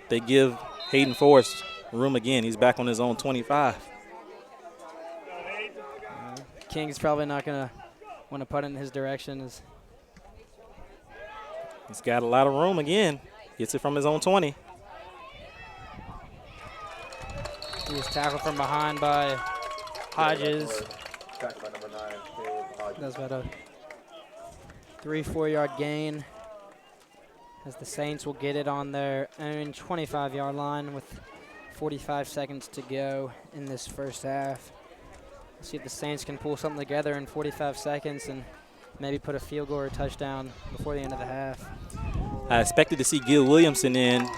they give Hayden Forrest room again. He's back on his own 25. King's probably not going to want to put it in his direction. He's got a lot of room again. Gets it from his own 20. He was tackled from behind by Hodges. That was about a 3-4 yard gain, as the Saints will get it on their own 25-yard line with 45 seconds to go in this first half. Let's see if the Saints can pull something together in 45 seconds and maybe put a field goal or a touchdown before the end of the half. I expected to see Gil Williamson in,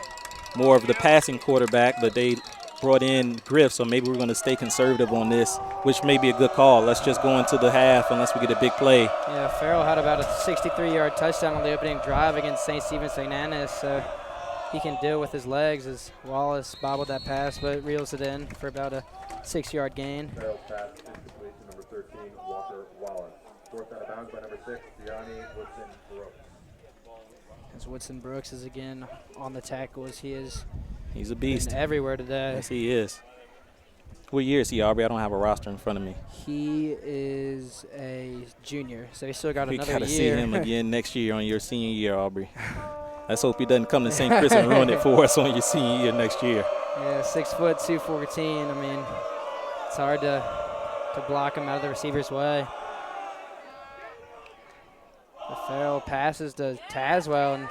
more of the passing quarterback, but they brought in Griff, so maybe we're going to stay conservative on this, which may be a good call. Let's just go into the half unless we get a big play. Yeah, Farrell had about a 63-yard touchdown on the opening drive against St. Stephen St. Annis, so he can deal with his legs as Wallace bobbled that pass, but reels it in for about a 6-yard gain. Farrell's pass is complete to number 13, Walker Wallace. Fourth out of bounds by number 6, Gianni Woodson-Brooks. As Woodson Brooks is again on the tackles, he is He's a beast. everywhere today. Yes, he is. What year is he, Aubrey? I don't have a roster in front of me. He is a junior, so he's still got We another got to year. see him again next year on your senior year, Aubrey. Let's hope he doesn't come to St. Chris and ruin it for us on your senior year next year. Yeah, 6 foot, 214. I mean, it's hard to block him out of the receiver's way. The Farrell passes to Tazwell and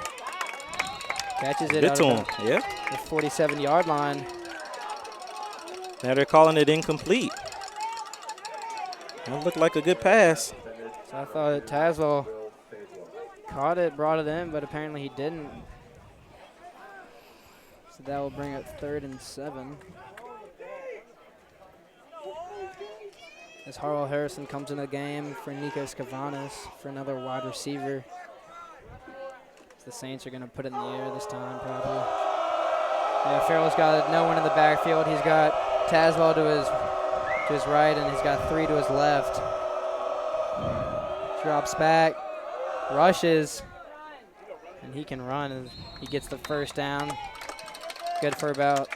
catches it Good out to of him, yeah. the 47-yard line. Now they're calling it incomplete. That looked like a good pass. So I thought Tazwell caught it, brought it in, but apparently he didn't. So that will bring up 3rd and 7. As Harwell Harrison comes in the game for Nikos Kavanis for another wide receiver. The Saints are going to put it in the air this time, probably. Yeah, Farrell's got no one in the backfield. He's got Tazwell to his right, and he's got 3 to his left. Drops back, rushes, and he can run, and he gets the first down. Good for about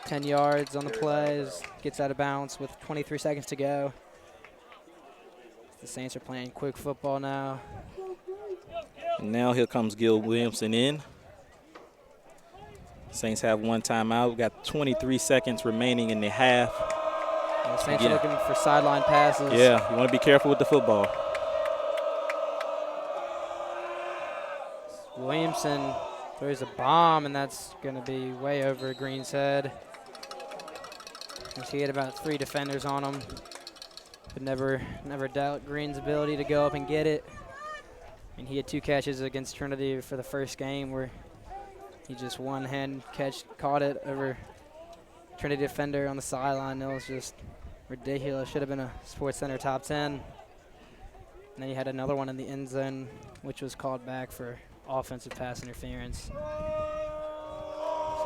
10 yards on the plays. Gets out of bounds with 23 seconds to go. The Saints are playing quick football now. And now here comes Gil Williamson in. Saints have one timeout. We've got 23 seconds remaining in the half. The Saints are looking for sideline passes. Yeah, you want to be careful with the football. Williamson throws a bomb, and that's going to be way over Green's head. He had about 3 defenders on him, but never doubt Green's ability to go up and get it. And he had 2 catches against Trinity for the first game where he just one-hand caught it over Trinity defender on the sideline. It was just ridiculous. Should have been a Sports Center top 10. And then he had another one in the end zone, which was called back for offensive pass interference. So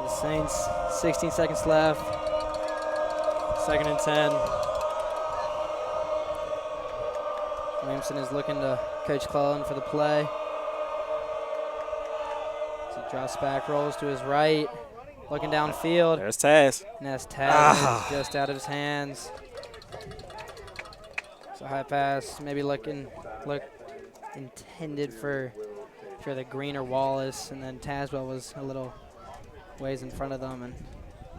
the Saints, 16 seconds left. 2nd and 10. Williamson is looking to Coach Clellan for the play. So he drops back, rolls to his right, looking downfield. There's Taz. And that's Taz just out of his hands. So high pass, maybe look intended for the Green or Wallace, and then Tazwell was a little ways in front of them and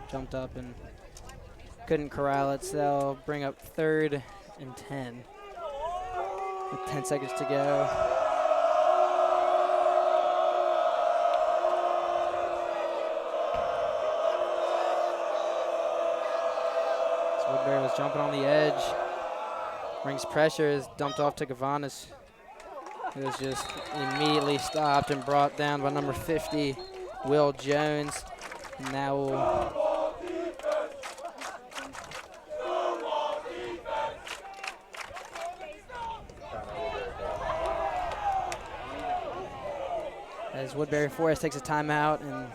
jumped up and couldn't corral it, so they'll bring up 3rd and 10 with 10 seconds to go. So Woodberry was jumping on the edge, brings pressure, is dumped off to Gavanis, who was just immediately stopped and brought down by number 50, Will Jones. Now as Woodberry Forest takes a timeout, and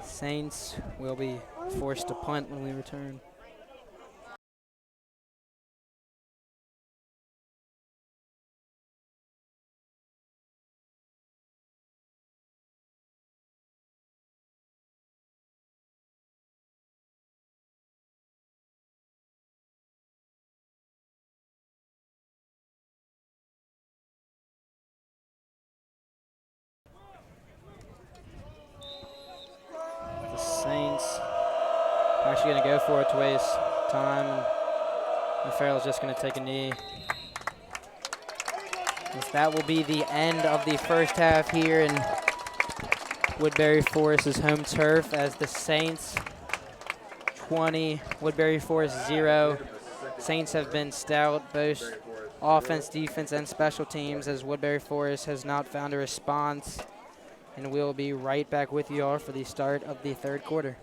Saints will be forced to punt when we return. The Saints are actually going to go for it to waste time. And Farrell's just going to take a knee. As that will be the end of the first half here in Woodberry Forest's home turf, as the Saints 20, Woodberry Forest 0. Saints have been stout, both offense, defense, and special teams, as Woodberry Forest has not found a response. And we'll be right back with you all for the start of the third quarter.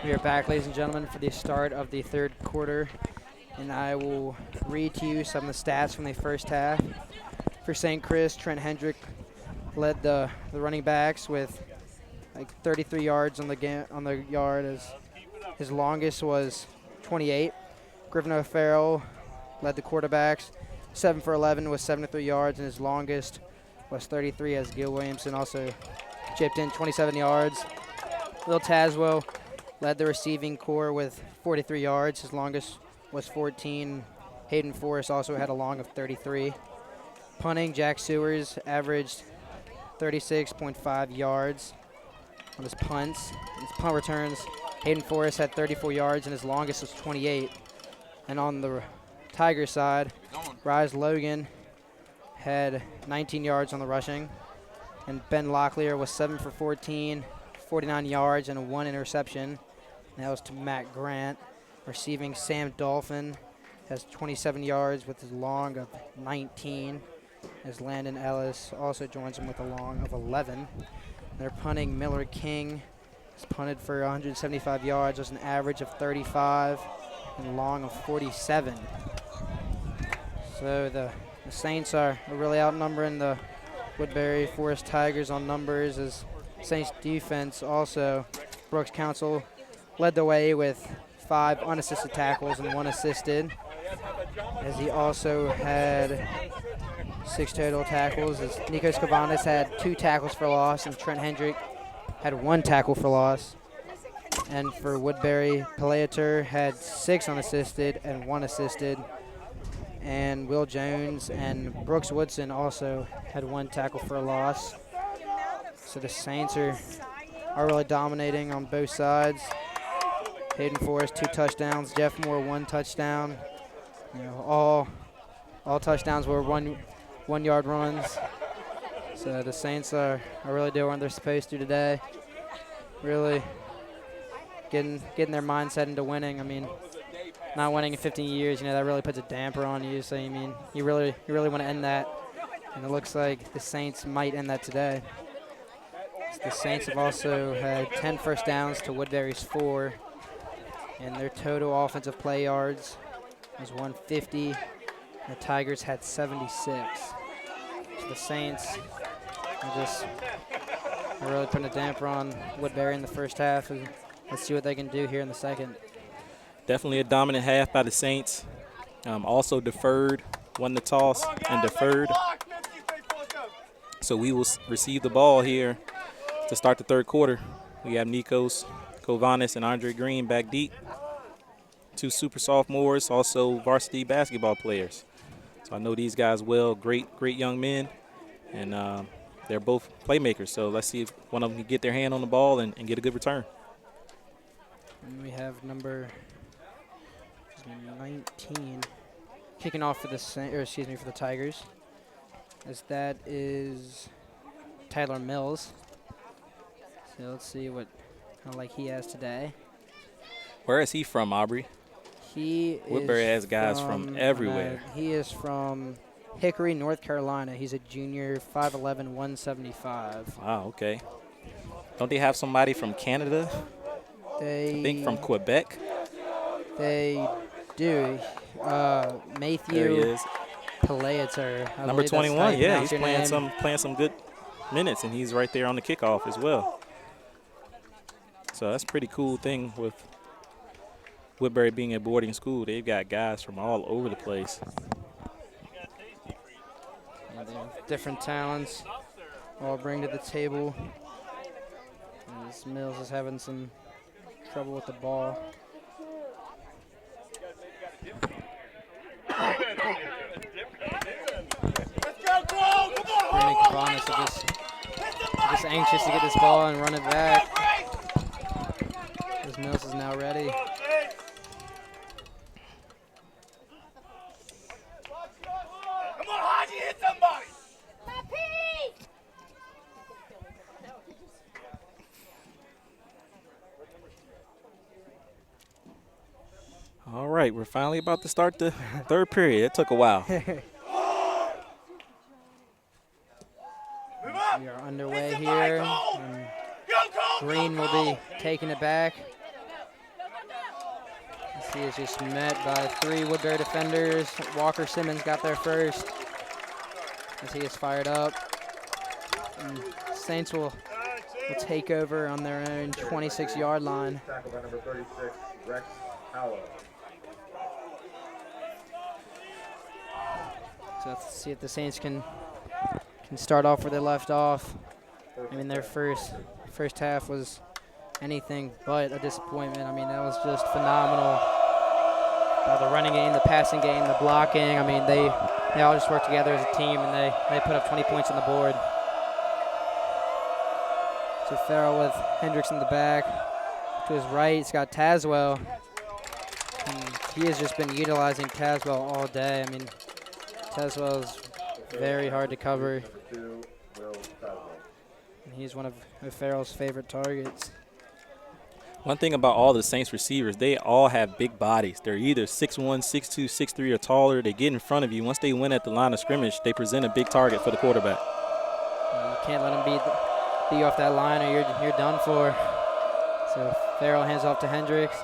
We are back, ladies and gentlemen, for the start of the third quarter, and I will read to you some of the stats from the first half. For St. Chris, Trent Hendrick led the running backs with like 33 yards on the yard, as his longest was 28. Griffin O'Farrell led the quarterbacks, 7 for 11 with 73 yards, and his longest was 33, as Gil Williamson also chipped in 27 yards. Will Tazwell led the receiving corps with 43 yards. His longest was 14. Hayden Forrest also had a long of 33. Punting, Jack Sewers averaged 36.5 yards on his punts. His punt returns, Hayden Forrest had 34 yards, and his longest was 28. And on the Tiger side, Rise Logan had 19 yards on the rushing. And Ben Locklear was 7 for 14, 49 yards, and 1 interception. And that was to Matt Grant. Receiving, Sam Dolphin has 27 yards with his long of 19, as Landon Ellis also joins him with a long of 11. They're punting, Miller King has punted for 175 yards, with an average of 35 and a long of 47. So the Saints are really outnumbering the Woodberry Forest Tigers on numbers, as Saints defense also, Brooks Council led the way with 5 unassisted tackles and 1 assisted, as he also had 6 total tackles, as Nikos Kavanis had 2 tackles for loss, and Trent Hendrick had 1 tackle for loss. And for Woodberry, Palater had 6 unassisted and 1 assisted, and Will Jones and Brooks Woodson also had 1 tackle for a loss. So the Saints are really dominating on both sides. Hayden Forrest 2 touchdowns, Jeff Moore 1 touchdown. You know, all touchdowns were 1 yard runs. So the Saints are really doing what they're supposed to today. Really getting their mindset into winning. I mean, not winning in 15 years, you know, that really puts a damper on you. So, you really want to end that. And it looks like the Saints might end that today. The Saints have also had 10 first downs to Woodbury's 4. And their total offensive play yards was 150. The Tigers had 76. So the Saints are really putting a damper on Woodbury in the first half. And let's see what they can do here in the second. Definitely a dominant half by the Saints. Also deferred, won the toss and deferred. So we will receive the ball here to start the third quarter. We have Nikos Kovanis and Andre Green back deep. 2 super sophomores, also varsity basketball players. So I know these guys well, great young men, and they're both playmakers. So let's see if one of them can get their hand on the ball and get a good return. And we have number 19 kicking off for the Tigers, as that is Tyler Mills. So let's see what kind of like he has today. Where is he from, Aubrey? Woodbury has guys from everywhere. He is from Hickory, North Carolina. He's a junior, 5'11", 175. Wow, okay. Don't they have somebody from Canada? I think from Quebec. They do. Matthew There he is. Palater. Number 21, yeah, he's playing some good minutes, and he's right there on the kickoff as well. So that's a pretty cool thing with Woodbury being a boarding school. They've got guys from all over the place. Yeah, they have different talents all bring to the table. And this Mills is having some trouble with the ball. Brandon Kavanis are just anxious to get this ball and run it back. This Mills is now ready. Come on, Haji, hit somebody! All right, we're finally about to start the third period. It took a while. We are underway here. Green will be taking it back. He is just met by 3 Woodberry defenders. Walker Simmons got there first as he is fired up. And Saints will take over on their own 26-yard line. Tackle by number 36, Rex Howell. So let's see if the Saints can start off where they left off. I mean, their first half was anything but a disappointment. I mean, that was just phenomenal. The running game, the passing game, the blocking. I mean, they all just worked together as a team, and they put up 20 points on the board. So Farrell with Hendricks in the back. To his right, he's got Tazwell. And he has just been utilizing Tazwell all day. I mean, Tazwell is very hard to cover. And he's one of Farrell's favorite targets. One thing about all the Saints receivers, they all have big bodies. They're either 6'1", 6'2", 6'3", or taller. They get in front of you. Once they win at the line of scrimmage, they present a big target for the quarterback. You can't let them beat you off that line or you're done for. So Farrell hands off to Hendricks.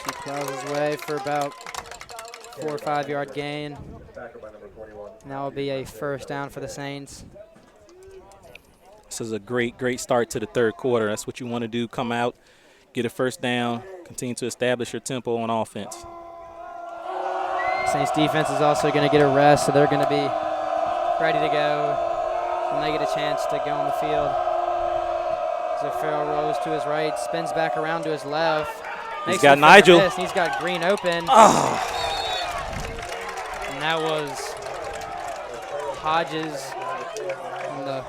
He plows his way for about 4 or 5 yard gain. And that will be a first down for the Saints. This is a great start to the third quarter. That's what you want to do. Come out, get a first down, continue to establish your tempo on offense. Saints defense is also going to get a rest, so they're going to be ready to go when they get a chance to go on the field. So Farrell rolls to his right, spins back around to his left. He's got Nigel. He's got Green open. Oh. And that was Hodges on the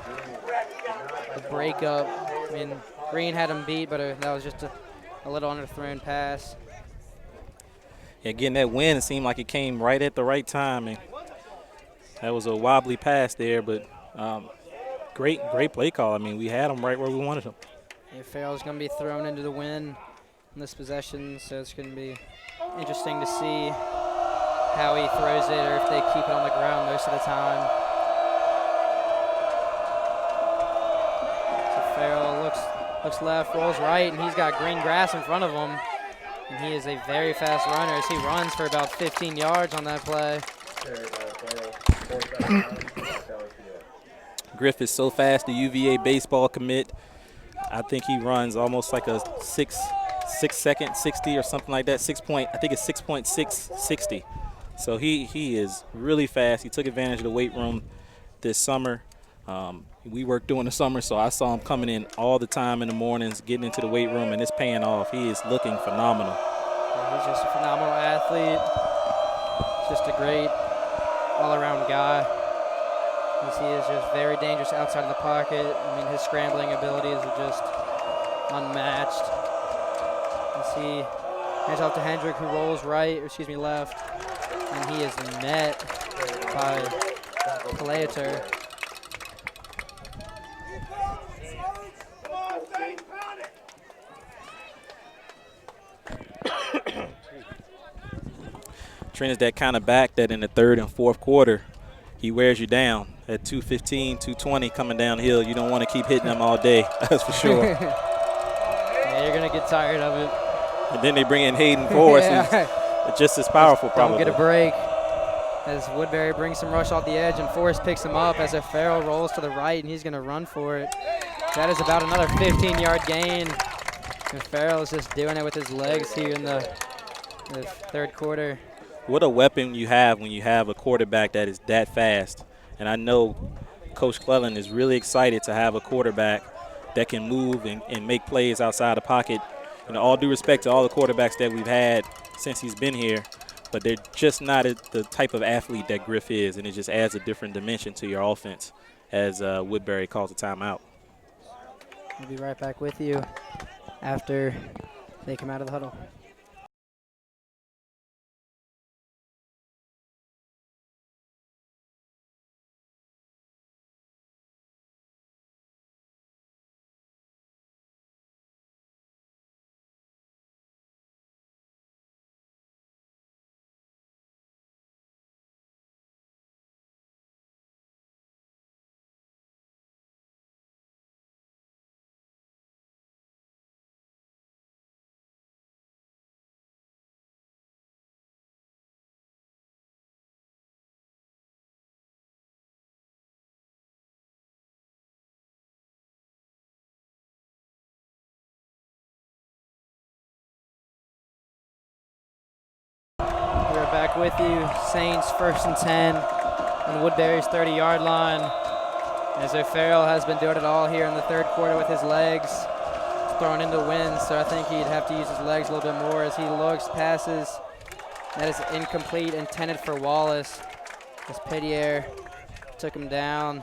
breakup. I mean, Green had him beat, but that was just a little underthrown pass. Yeah, getting that win, it seemed like it came right at the right time. And that was a wobbly pass there, but great play call. I mean, we had him right where we wanted him. Yeah, Farrell's going to be thrown into the win in this possession, so it's going to be interesting to see how he throws it or if they keep it on the ground most of the time. So Farrell looks left, rolls right, and he's got green grass in front of him. And he is a very fast runner as he runs for about 15 yards on that play. Griff is so fast, the UVA baseball commit. I think he runs almost like a 6 second 60 or something like that. I think it's 6.660. So he is really fast. He took advantage of the weight room this summer. We worked during the summer, so I saw him coming in all the time in the mornings, getting into the weight room, and it's paying off. He is looking phenomenal. Yeah, he's just a phenomenal athlete. Just a great all-around guy. As he is just very dangerous outside of the pocket. I mean, his scrambling abilities are just unmatched. As he hands off to Hendrick, who rolls left, and he is met by Calater. Trent is that kind of back that in the third and fourth quarter, he wears you down. At 215, 220 coming downhill, you don't want to keep hitting them all day, that's for sure. Yeah, you're going to get tired of it. And then they bring in Hayden Forrest, who's just as powerful probably. Don't get a break. As Woodberry brings some rush off the edge and Forrest picks him up as Farrell rolls to the right and he's going to run for it. That is about another 15-yard gain. And Farrell is just doing it with his legs here in the third quarter. What a weapon you have when you have a quarterback that is that fast. And I know Coach Clellan is really excited to have a quarterback that can move and make plays outside the pocket. You know, all due respect to all the quarterbacks that we've had since he's been here, but they're just not the type of athlete that Griff is, and it just adds a different dimension to your offense as Woodberry calls a timeout. We'll be right back with you after they come out of the huddle. back with you. Saints 1st and 10 on Woodberry's 30-yard line. As O'Farrell has been doing it all here in the third quarter with his legs, throwing into wins. So I think he'd have to use his legs a little bit more as he looks, passes. That is incomplete, intended for Wallace. As Petier took him down.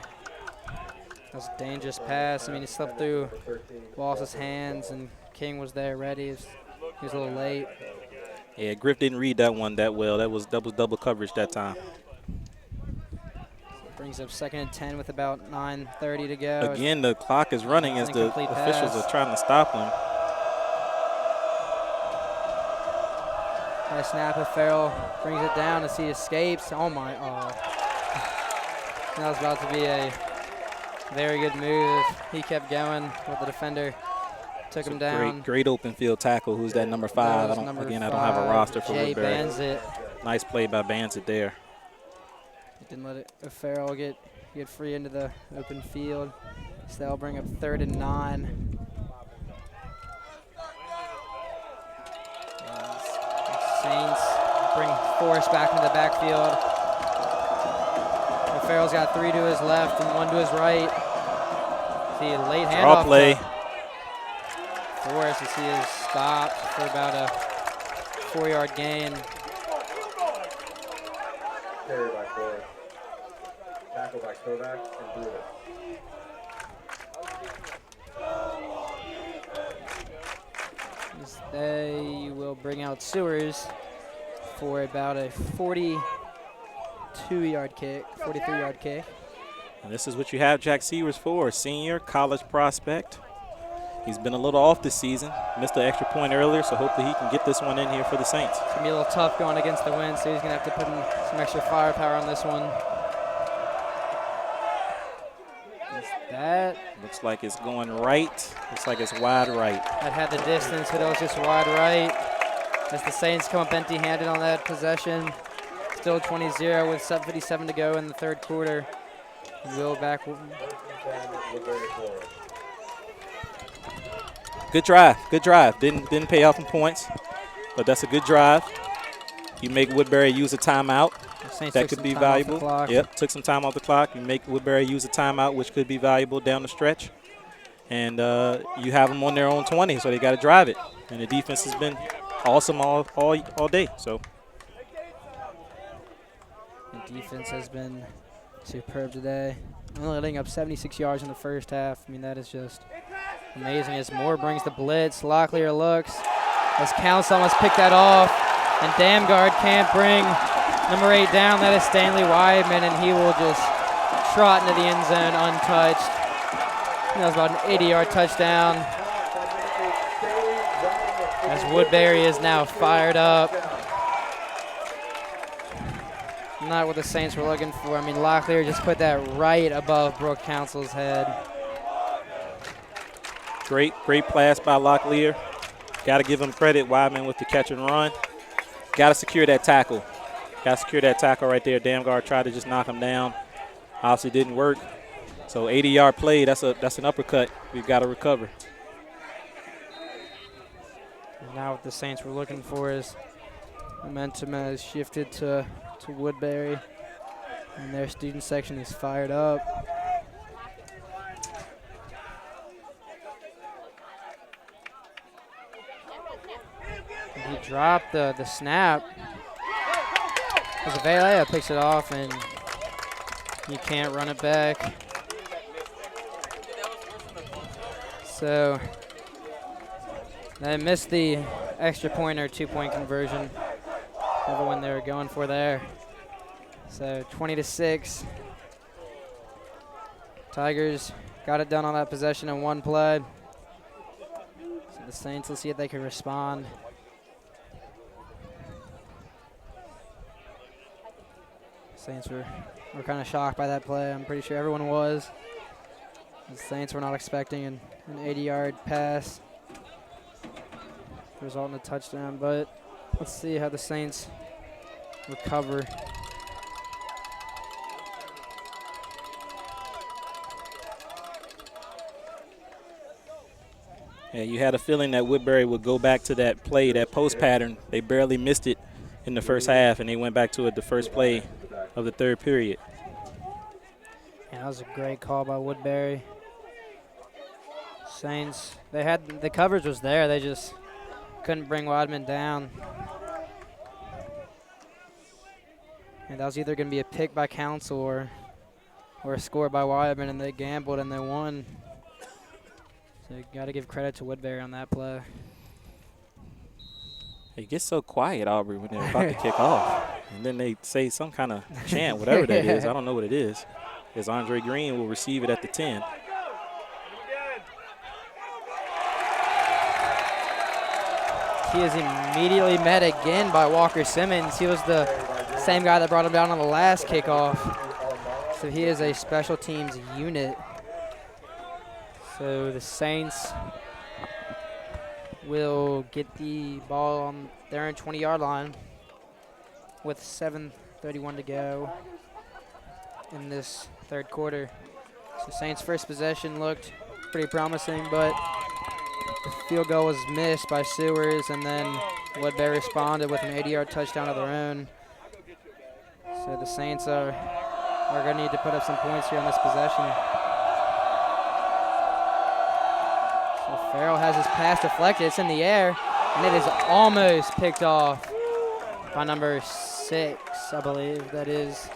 That was a dangerous pass. I mean, he slipped through Wallace's hands, and King was there ready. He was a little late. Yeah, Griff didn't read that one that well. That was double coverage that time. Brings up 2nd and 10 with about 9:30 to go. Again, the clock is running as the officials are trying to stop him. Nice snap of Farrell, brings it down as he escapes. Oh my, that was about to be a very good move. He kept going with the defender, took him down. Great open field tackle. Who's that, number 5? I don't have a roster for Jay Woodberry. Banzit. Nice play by Banzit there. He didn't let Farrell get free into the open field. So that'll bring up 3rd and 9. Saints bring Forrest back into the backfield. Farrell's got 3 to his left and 1 to his right. See a late handoff play. Forrest as he is stopped for about a 4-yard gain. Carry by Forrest. Tackle by Kovac and Brutus. They will bring out Sewers for about a 42-yard kick, 43-yard kick. And this is what you have Jack Sewers for, a senior college prospect. He's been a little off this season, missed an extra point earlier, so hopefully he can get this one in here for the Saints. It's going to be a little tough going against the wind, so he's going to have to put in some extra firepower on this one. That looks like it's going right. Looks like it's wide right. That had the distance, but it was just wide right. As the Saints come up empty-handed on that possession. Still 20-0 with 7:57 to go in the third quarter. Will back. Good drive. Good drive. Didn't pay off in points, but that's a good drive. You make Woodberry use a timeout. That could be valuable. Yep, took some time off the clock. You make Woodberry use a timeout, which could be valuable down the stretch. And you have them on their own 20, so they got to drive it. And the defense has been awesome all day. So the defense has been superb today. Only letting up 76 yards in the first half. I mean, that is just amazing. As Moore brings the blitz, Locklear looks. As Counts almost picked that off. And Damgard can't bring number 8 down. That is Stanley Weidman, and he will just trot into the end zone untouched. That was about an 80-yard touchdown. As Woodberry is now fired up. Not what the Saints were looking for. I mean, Locklear just put that right above Brooke Council's head. Great pass by Locklear. Got to give him credit, Weidman, with the catch and run. Got to secure that tackle. Got to secure that tackle right there. Damgard tried to just knock him down. Obviously didn't work. So 80-yard play, that's an uppercut. We've got to recover. And now what the Saints were looking for is momentum has shifted to Woodberry. And their student section is fired up. And he dropped the snap. As Avelea picks it off, and you can't run it back. So they missed the extra point or 2-point conversion. The one they were going for there. So 20-6. Tigers got it done on that possession in one play. So the Saints, let's see if they can respond. Saints were kind of shocked by that play. I'm pretty sure everyone was. The Saints were not expecting an 80-yard pass, resulting in a touchdown. But let's see how the Saints recover. Yeah, you had a feeling that Woodberry would go back to that play, that post pattern. They barely missed it in the first half, and they went back to it the first play of the third period. Yeah, that was a great call by Woodberry. Saints, they had the coverage was there. They just couldn't bring Wadman down. And that was either going to be a pick by Council or a score by Wadman, and they gambled and they won. So you got to give credit to Woodberry on that play. It gets so quiet, Aubrey, when they're about to kick off. And then they say some kind of chant, whatever that is. I don't know what it is. As Andre Green will receive it at the 10. He is immediately met again by Walker Simmons. He was the same guy that brought him down on the last kickoff. So he is a special teams unit. So the Saints will get the ball on their own 20-yard line with 7:31 to go in this third quarter. So Saints' first possession looked pretty promising, but the field goal was missed by Sewers, and then Woodberry responded with an 80-yard touchdown of their own. So the Saints are going to need to put up some points here on this possession. So Farrell has his pass deflected. It's in the air, and it is almost picked off by number 6, I believe. That is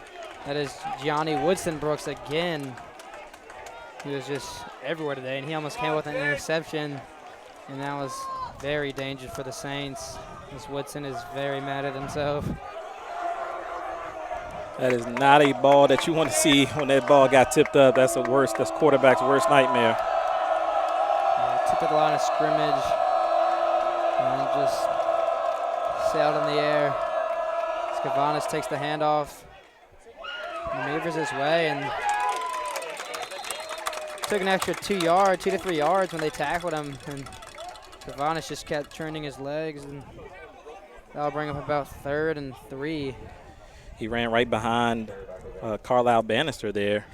Gianni Woodson Brooks again. He was just everywhere today, and he almost came with an interception, and that was very dangerous for the Saints. This Woodson is very mad at himself. That is not a ball that you want to see when that ball got tipped up. That's that's quarterback's worst nightmare. Tipped at the line of scrimmage and just sailed in the air. Skavanis takes the handoff, maneuvers his way, and took an extra 2 to 3 yards when they tackled him. And Skavanis just kept turning his legs, and that'll bring up about 3rd and 3. He ran right behind Carlisle Bannister there.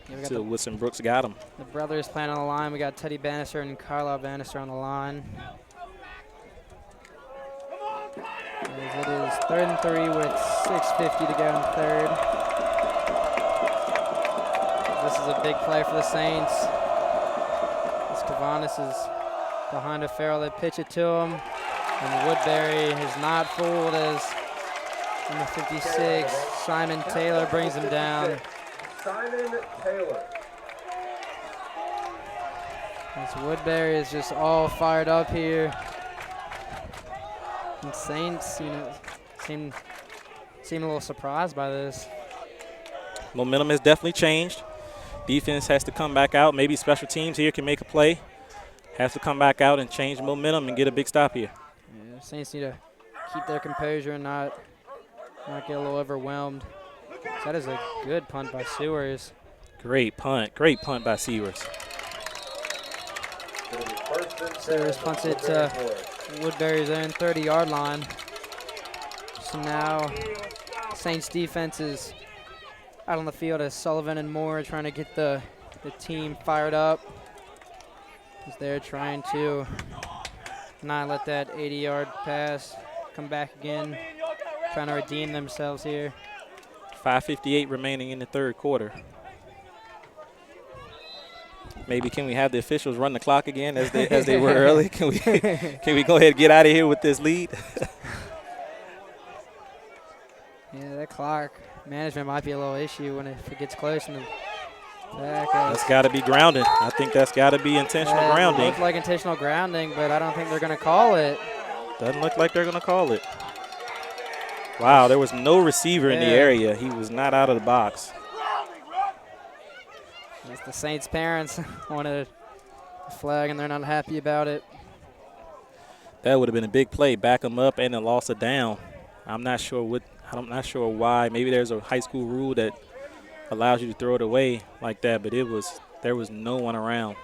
Yeah, Until Woodson Brooks got him. The brothers playing on the line. We got Teddy Bannister and Carlisle Bannister on the line. As it is 3rd and 3 with 6:50 to go in third. This is a big play for the Saints. Skavanis is behind a Farrell. They pitch it to him. And Woodberry is not fooled as number 56, Simon Taylor, brings him down. Simon Taylor. As Woodberry is just all fired up here. And Saints, seem a little surprised by this. Momentum has definitely changed. Defense has to come back out. Maybe special teams here can make a play. Has to come back out and change momentum and get a big stop here. Yeah, Saints need to keep their composure and not get a little overwhelmed. That is a good punt by Sewers. Great punt by Sewers. Sewers punts it to Woodberry's own 30-yard line. So now Saints defense is out on the field as Sullivan and Moore are trying to get the team fired up, as they're trying to not let that 80-yard pass come back again, trying to redeem themselves here. 5:58 remaining in the third quarter. Maybe can we have the officials run the clock again as they were early? Can we go ahead and get out of here with this lead? Yeah, that clock management might be a little issue if it gets close in the back. That's got to be grounding. I think that's got to be intentional grounding. It looks like intentional grounding, but I don't think they're going to call it. Doesn't look like they're going to call it. Wow, there was no receiver in the area. He was not out of the box. It's the Saints' parents wanted a flag, and they're not happy about it. That would have been a big play. Back them up and then lost it down. I'm not sure why. Maybe there's a high school rule that allows you to throw it away like that, but there was no one around.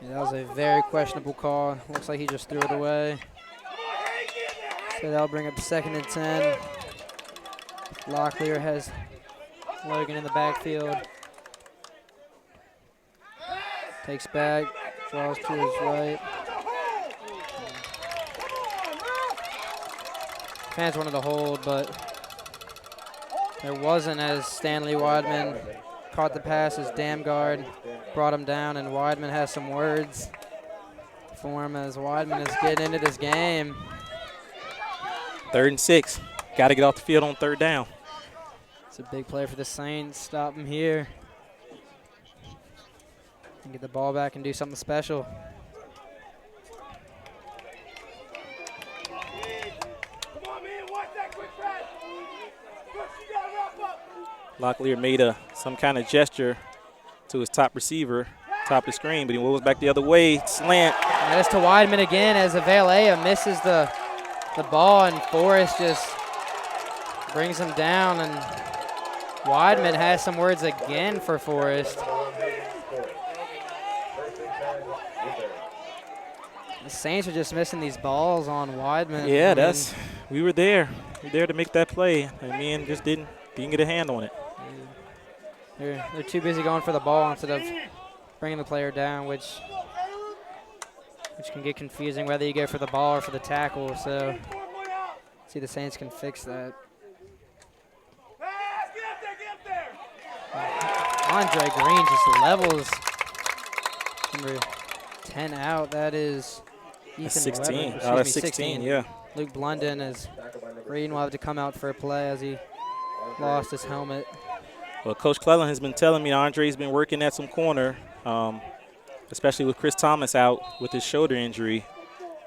Yeah, that was a very questionable call. Looks like he just threw it away. So that'll bring up 2nd and 10. Locklear has Logan in the backfield. Takes back, draws to his right. Fans wanted to hold, but there wasn't, as Stanley Weidman caught the pass as Damgard brought him down, and Weidman has some words for him as Weidman is getting into this game. 3rd and 6. Got to get off the field on 3rd down. It's a big play for the Saints. Stop him here and get the ball back and do something special. Locklear made some kind of gesture to his top receiver, top of the screen, but he rolls back the other way, slant. That is to Weidman again as Avalea misses the ball, and Forrest just brings him down, and Weidman has some words again for Forrest. The Saints are just missing these balls on Weidman. Yeah, we were there. We were there to make that play, and man just didn't get a hand on it. They're too busy going for the ball instead of bringing the player down, which can get confusing whether you go for the ball or for the tackle. So see, the Saints can fix that. Andre Green just levels number 10 out. That is Ethan 16. Weber. Out of Excuse me, 16, yeah. Luke Blunden, as Green will have to come out for a play as he lost his helmet. Well, Coach Clellan has been telling me Andre's been working at some corner, especially with Chris Thomas out with his shoulder injury.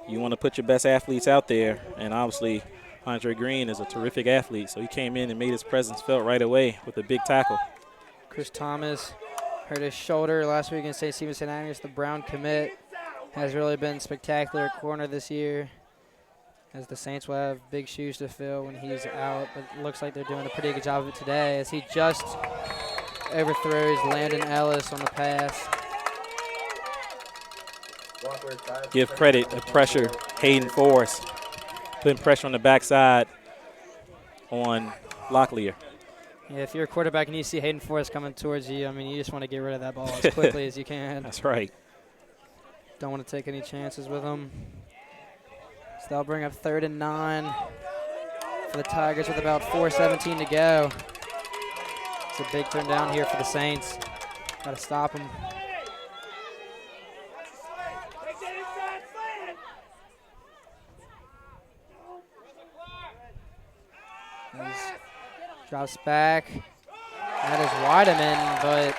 You want to put your best athletes out there, and obviously Andre Green is a terrific athlete, so he came in and made his presence felt right away with a big tackle. Chris Thomas hurt his shoulder last week against St. Stephen's St. Agnes. The Brown commit has really been spectacular at corner this year, as the Saints will have big shoes to fill when he's out, but it looks like they're doing a pretty good job of it today as he just overthrows Landon Ellis on the pass. Give credit to pressure, Hayden Forrest, putting pressure on the backside on Locklear. Yeah, if you're a quarterback and you see Hayden Forrest coming towards you, I mean, you just want to get rid of that ball as quickly as you can. That's right. Don't want to take any chances with him. So they'll bring up 3rd and 9 for the Tigers with about 4:17 to go. It's a big turn down here for the Saints. Got to stop them. Drops back. That is Weideman, but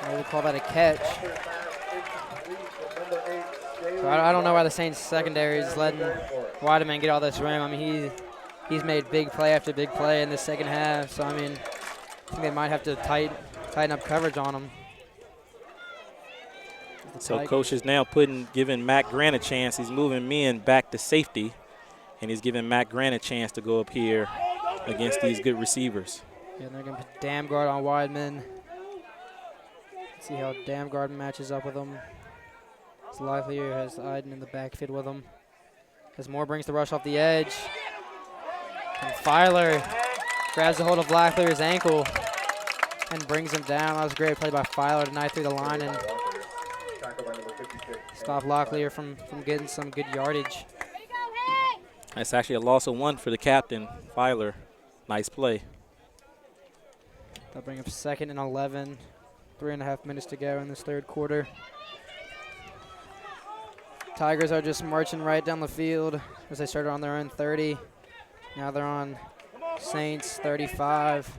I would call that a catch. So I don't know why the Saints secondary is letting Weideman get all this room. I mean, he's made big play after big play in the second half. So, I mean, I think they might have to tighten up coverage on him. So Coach is now giving Matt Grant a chance. He's moving men back to safety, and he's giving Matt Grant a chance to go up here against these good receivers. Yeah, they're going to put Damgard on Weidman. See how Damgard matches up with him. It's Livelier has Iden in the backfield with him. As Moore brings the rush off the edge. And Filer grabs a hold of Livelyer's ankle and brings him down. That was a great play by Filer tonight through the line and stop Locklear from getting some good yardage. That's actually a loss of 1 for the captain, Filer. Nice play. They'll bring up 2nd and 11. 3.5 minutes to go in this 3rd quarter. Tigers are just marching right down the field as they started on their own 30. Now they're on Saints 35.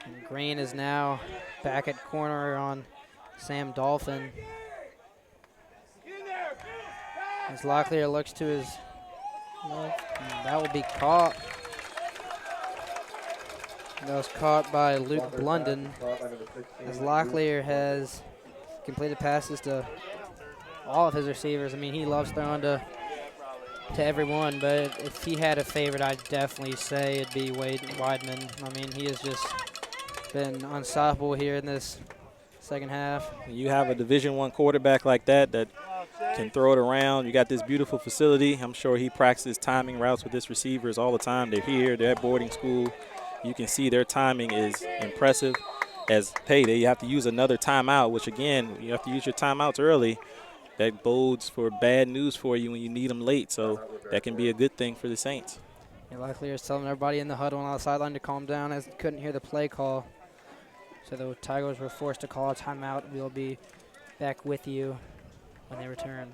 And Green is now back at corner on Sam Dolphin. As Locklear looks to his left, and that will be caught. That was caught by Luke Blunden, as Locklear has completed passes to all of his receivers. I mean, he loves throwing to everyone, but if he had a favorite, I'd definitely say it'd be Weidman. I mean, he has just been unstoppable here in this second half. You have a Division I quarterback like that can throw it around. You got this beautiful facility. I'm sure he practices timing routes with his receivers all the time. They're here. They're at boarding school. You can see their timing is impressive. As, hey, you have to use another timeout, which, again, you have to use your timeouts early. that bodes for bad news for you when you need them late. So that can be a good thing for the Saints. Yeah, Locklear is telling everybody in the huddle on the sideline to calm down as couldn't hear the play call. So the Tigers were forced to call a timeout. We'll be back with you when they return.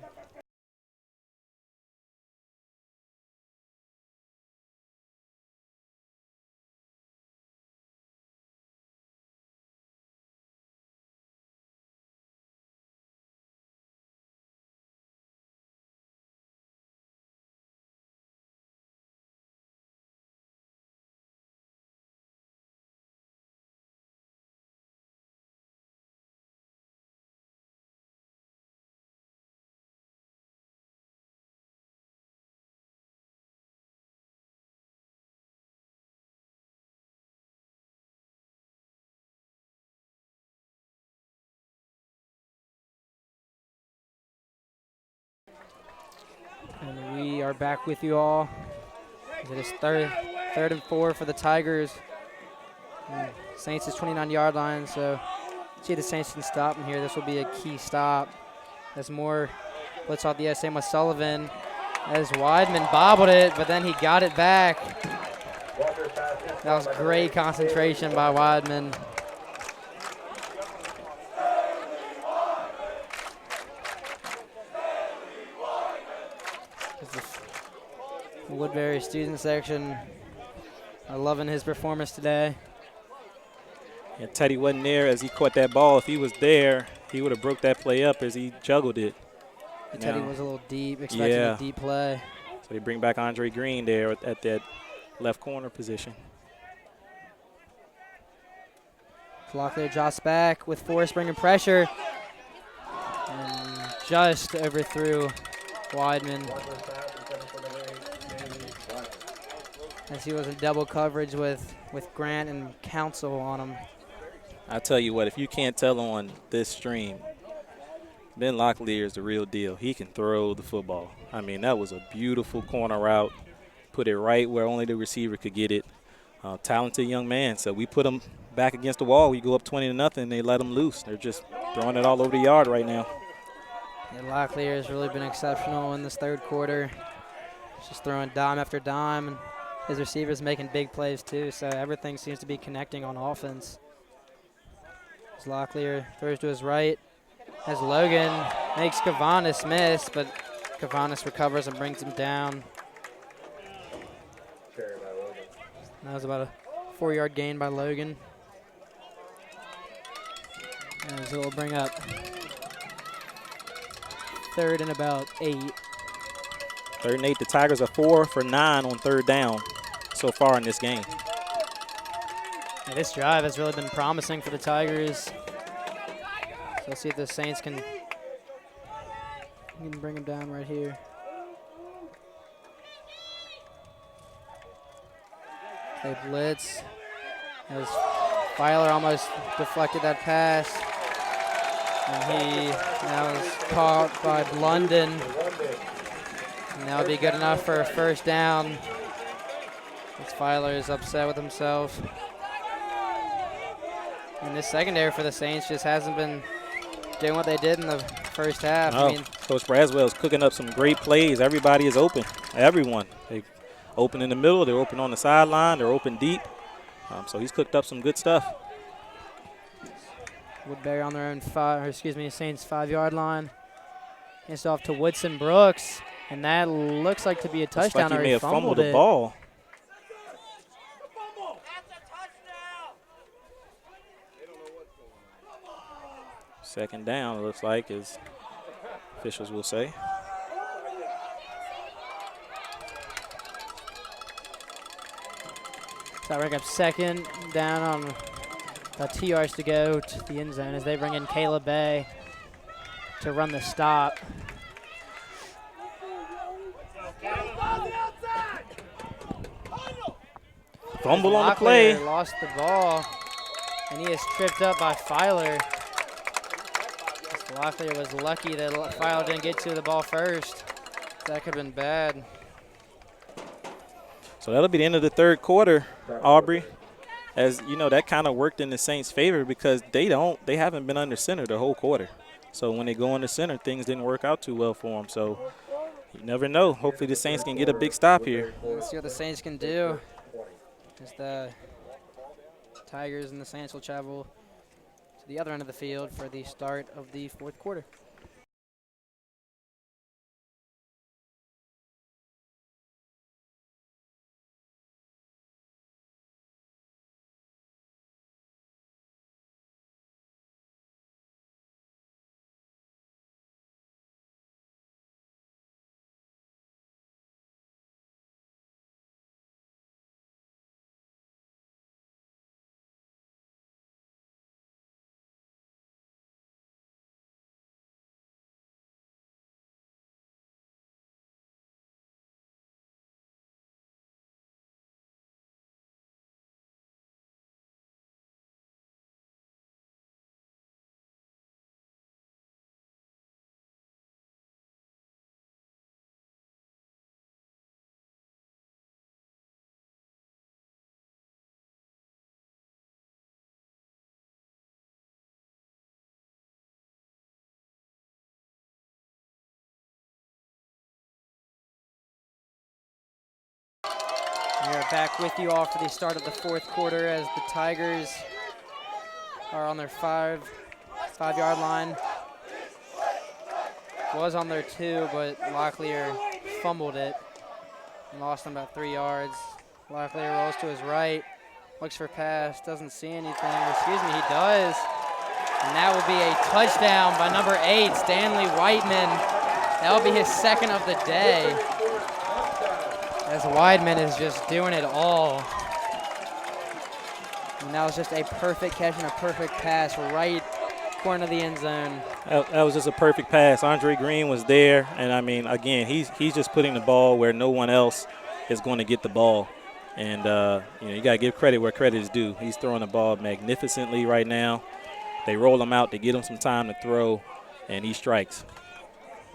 And we are back with you all. It is third and 4 for the Tigers. And Saints is 29-yard line, so see the Saints can stop them here. This will be a key stop. As Moore blitz off the same with Sullivan. As Weidman bobbled it, but then he got it back. That was great concentration by Weidman. The Woodberry student section are loving his performance today. And Teddy wasn't there as he caught that ball. If he was there, he would have broke that play up as he juggled it. Teddy was a little deep, expecting a deep play. So they bring back Andre Green there at that left corner position. Locklear drops back with Forrest bringing pressure. And just overthrew Weidman. As he was in double coverage with Grant and Council on him. I tell you what, if you can't tell on this stream, Ben Locklear is the real deal. He can throw the football. I mean, that was a beautiful corner route. Put it right where only the receiver could get it. Talented young man. So we put him back against the wall. We go up 20-0. They let him loose. They're just throwing it all over the yard right now. Yeah, Locklear has really been exceptional in this third quarter. Just throwing dime after dime. And his receivers making big plays too. So everything seems to be connecting on offense. As Locklear throws to his right. As Logan makes Kavanis miss, but Kavanis recovers and brings him down. That was about a 4-yard gain by Logan. As it will bring up third and about 8. 3rd and 8. The Tigers are 4 for 9 on 3rd down so far in this game. Yeah, this drive has really been promising for the Tigers. So let's see if the Saints can bring him down right here. They blitz. As Filer almost deflected that pass. And he now is caught by London. And that'll be good enough for a first down. As Filer is upset with himself. And this secondary for the Saints just hasn't been doing what they did in the first half. I mean, Coach Braswell is cooking up some great plays. Everybody is open. Everyone. They open in the middle. They're open on the sideline. They're open deep. So he's cooked up some good stuff. Woodberry on their own Saints 5-yard line. It's off to Woodson Brooks, and that looks like to be a touchdown. Like he may have fumbled the it. ball. Second down, it looks like, as officials will say. So I up second down on about 2 yards to go to the end zone as they bring in Caleb Bay to run the stop. Fumble on the play. Lost the ball, and he is tripped up by Filer. Locklear was lucky that Filer didn't get to the ball first. That could have been bad. So that'll be the end of the third quarter, Aubrey. As you know, that kind of worked in the Saints' favor because they haven't been under center the whole quarter. So when they go in the center, things didn't work out too well for them. So you never know. Hopefully the Saints can get a big stop here. Let's see what the Saints can do. As the Tigers and the Saints will travel to the other end of the field for the start of the fourth quarter. We are back with you all for the start of the fourth quarter as the Tigers are on their five-yard line. Was on their 2, but Locklear fumbled it and lost them about 3 yards. Locklear rolls to his right, looks for pass, doesn't see anything. Excuse me, he does. And that will be a touchdown by number 8, Stanley Whiteman. That will be his second of the day, as Weidman is just doing it all. And that was just a perfect catch and a perfect pass right corner of the end zone. That was just a perfect pass. Andre Green was there, and I mean, again, he's just putting the ball where no one else is going to get the ball. And you got to give credit where credit is due. He's throwing the ball magnificently right now. They roll him out to get him some time to throw, and he strikes.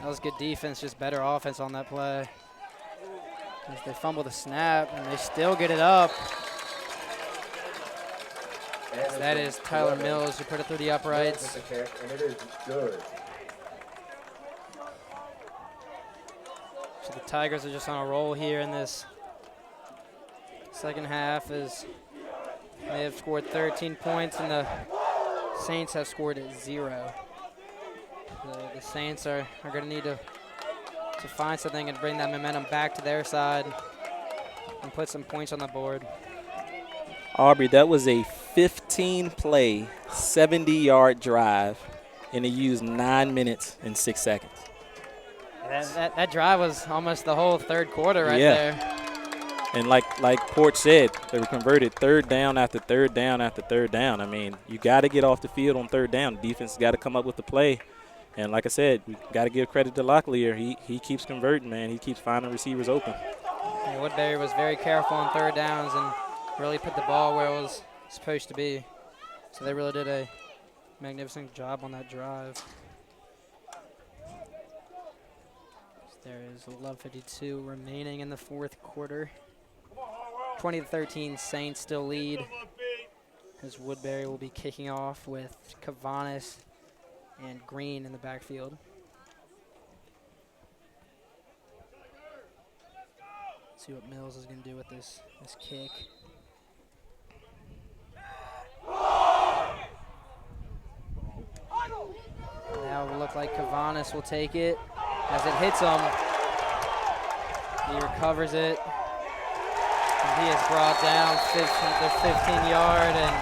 That was good defense, just better offense on that play. As they fumble the snap, and they still get it up. That is Tyler Mills who put it through the uprights. And it is good. So the Tigers are just on a roll here in this second half, as they have scored 13 points and the Saints have scored 0. The Saints are going to need to find something and bring that momentum back to their side and put some points on the board. Aubrey, that was a 15-play, 70-yard drive, and it used 9 minutes and 6 seconds. That drive was almost the whole third quarter right there. And like Porch said, they were converted third down after third down after third down. I mean, you got to get off the field on third down. The defense has got to come up with the play. And like I said, we got to give credit to Locklear. He keeps converting, man. He keeps finding receivers open. Yeah, Woodberry was very careful on third downs and really put the ball where it was supposed to be. So they really did a magnificent job on that drive. There is 11:52 remaining in the fourth quarter. 20-13 Saints still lead, as Woodberry will be kicking off with Cavanis and Green in the backfield. See what Mills is going to do with this kick. Now it will look like Cavanis will take it as it hits him. He recovers it. And he is brought down the 15-yard, and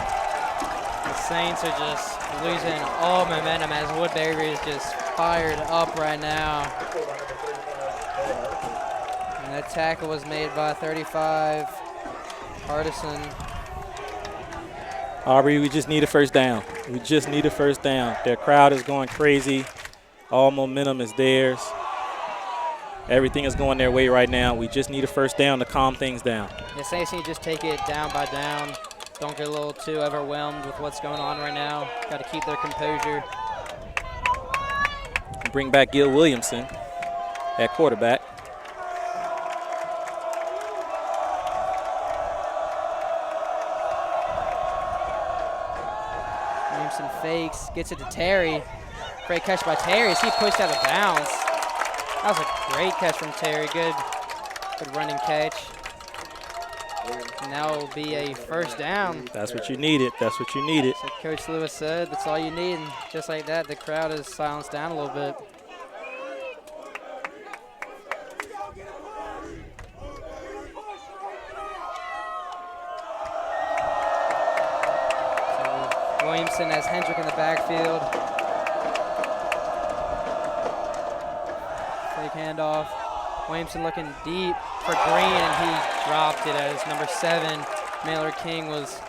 the Saints are just losing all momentum as Woodberry is just fired up right now. And that tackle was made by 35, Hardison. Aubrey, we just need a first down. We just need a first down. Their crowd is going crazy. All momentum is theirs. Everything is going their way right now. We just need a first down to calm things down. The Saints need to just take it down by down. Don't get a little too overwhelmed with what's going on right now. Got to keep their composure. Bring back Gil Williamson at quarterback. Williamson fakes, gets it to Terry. Great catch by Terry as he pushed out of bounds. That was a great catch from Terry. Good running catch. And now will be a first down. That's what you needed. That's what you needed. So Coach Lewis said that's all you need. And just like that, the crowd is silenced down a little bit. So Williamson has Hendrick in the backfield. Fake handoff. Williamson looking deep for Green, and he dropped it as number 7, Mailer King, was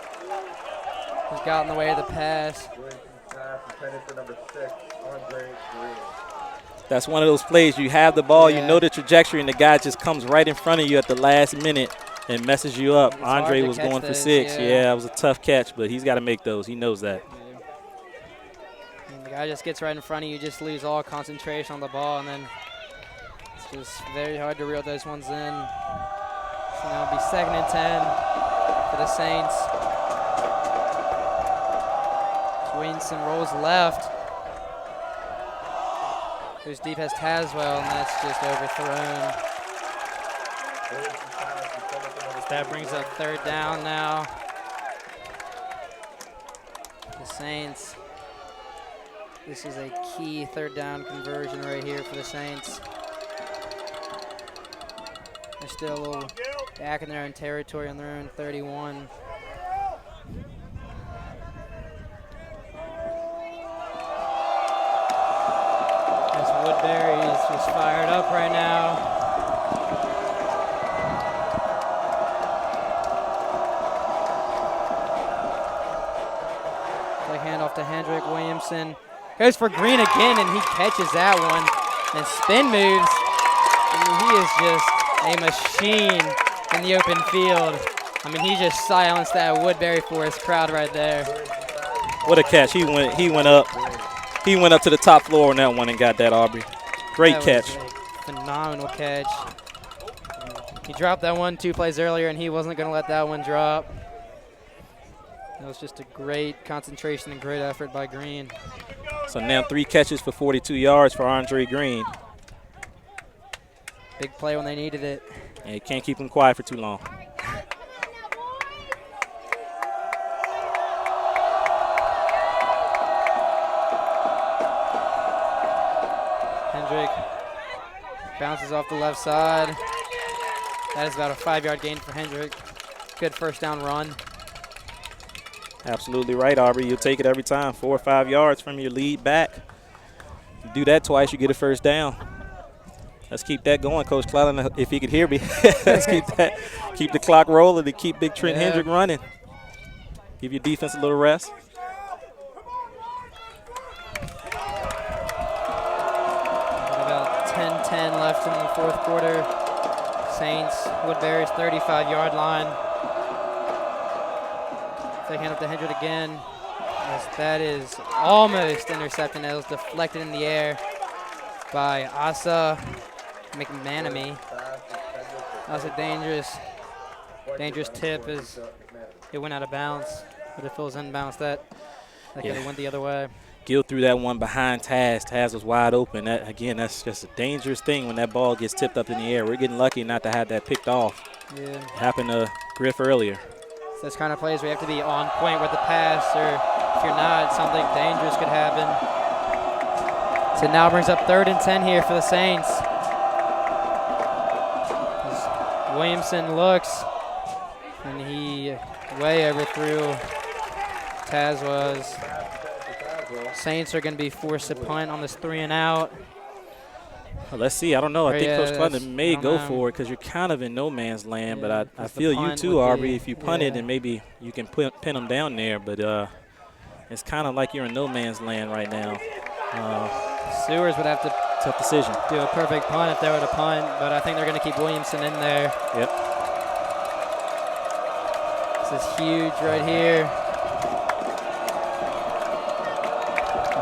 got in the way of the pass. That's one of those plays. You have the ball, you know the trajectory, and the guy just comes right in front of you at the last minute and messes you up. It's Andre was going for 6. Yeah, it was a tough catch, but he's got to make those. He knows that. Yeah. And the guy just gets right in front of you, just lose all concentration on the ball, and then it's just very hard to reel those ones in. So now it'll be 2nd and 10 for the Saints. Williamson rolls left. Goes deep, has Tazwell, and that's just overthrown. That brings up 3rd down now. The Saints. This is a key 3rd down conversion right here for the Saints. They're still a little back in their own territory on their own 31. Woodberry is just fired up right now. Play handoff to Hendrick. Williamson goes for Green again, and he catches that one. And spin moves. I mean, he is just a machine in the open field. I mean, he just silenced that Woodberry Forest crowd right there. What a catch. He went up. He went up to the top floor on that one and got that, Aubrey. Great catch. Phenomenal catch. He dropped that one 2 plays earlier, and he wasn't going to let that one drop. It was just a great concentration and great effort by Green. So now 3 catches for 42 yards for Andre Green. Big play when they needed it. And you can't keep him quiet for too long. Hendrick bounces off the left side. That is about a 5-yard gain for Hendrick. Good first down run. Absolutely right, Aubrey. You'll take it every time. 4 or 5 yards from your lead back. You do that twice, you get a first down. Let's keep that going, Coach Clellan, if you could hear me. Let's keep the clock rolling to keep Big Trent Hendrick running. Give your defense a little rest. About 10-10 left in the 4th quarter. Saints, Woodberry's 35-yard line. They hand up to Hendrick again. As that is almost intercepted. It was deflected in the air by Asa McManamy. That was a dangerous tip as it went out of bounds. But if it was inbounds, that could have went the other way. Gill threw that one behind Taz. Taz was wide open. Again, that's just a dangerous thing when that ball gets tipped up in the air. We're getting lucky not to have that picked off. Yeah. It happened to Griff earlier. So this kind of plays where you have to be on point with the pass, or if you're not, something dangerous could happen. So now brings up 3rd and 10 here for the Saints. As Williamson looks, and he way overthrew Taz was. Saints are going to be forced to punt on this 3 and out. Well, let's see. I don't know. I think Coach Clellan may go know. for it because you're kind of in no man's land. Yeah, but I feel you punt too, would Aubrey. be- If you punt it, then maybe you can pin them down there. But it's kind of like you're in no man's land right now. Sewers would have to Tough decision. do a perfect punt if they were to punt, but I think they're going to keep Williamson in there. Yep. This is huge right here.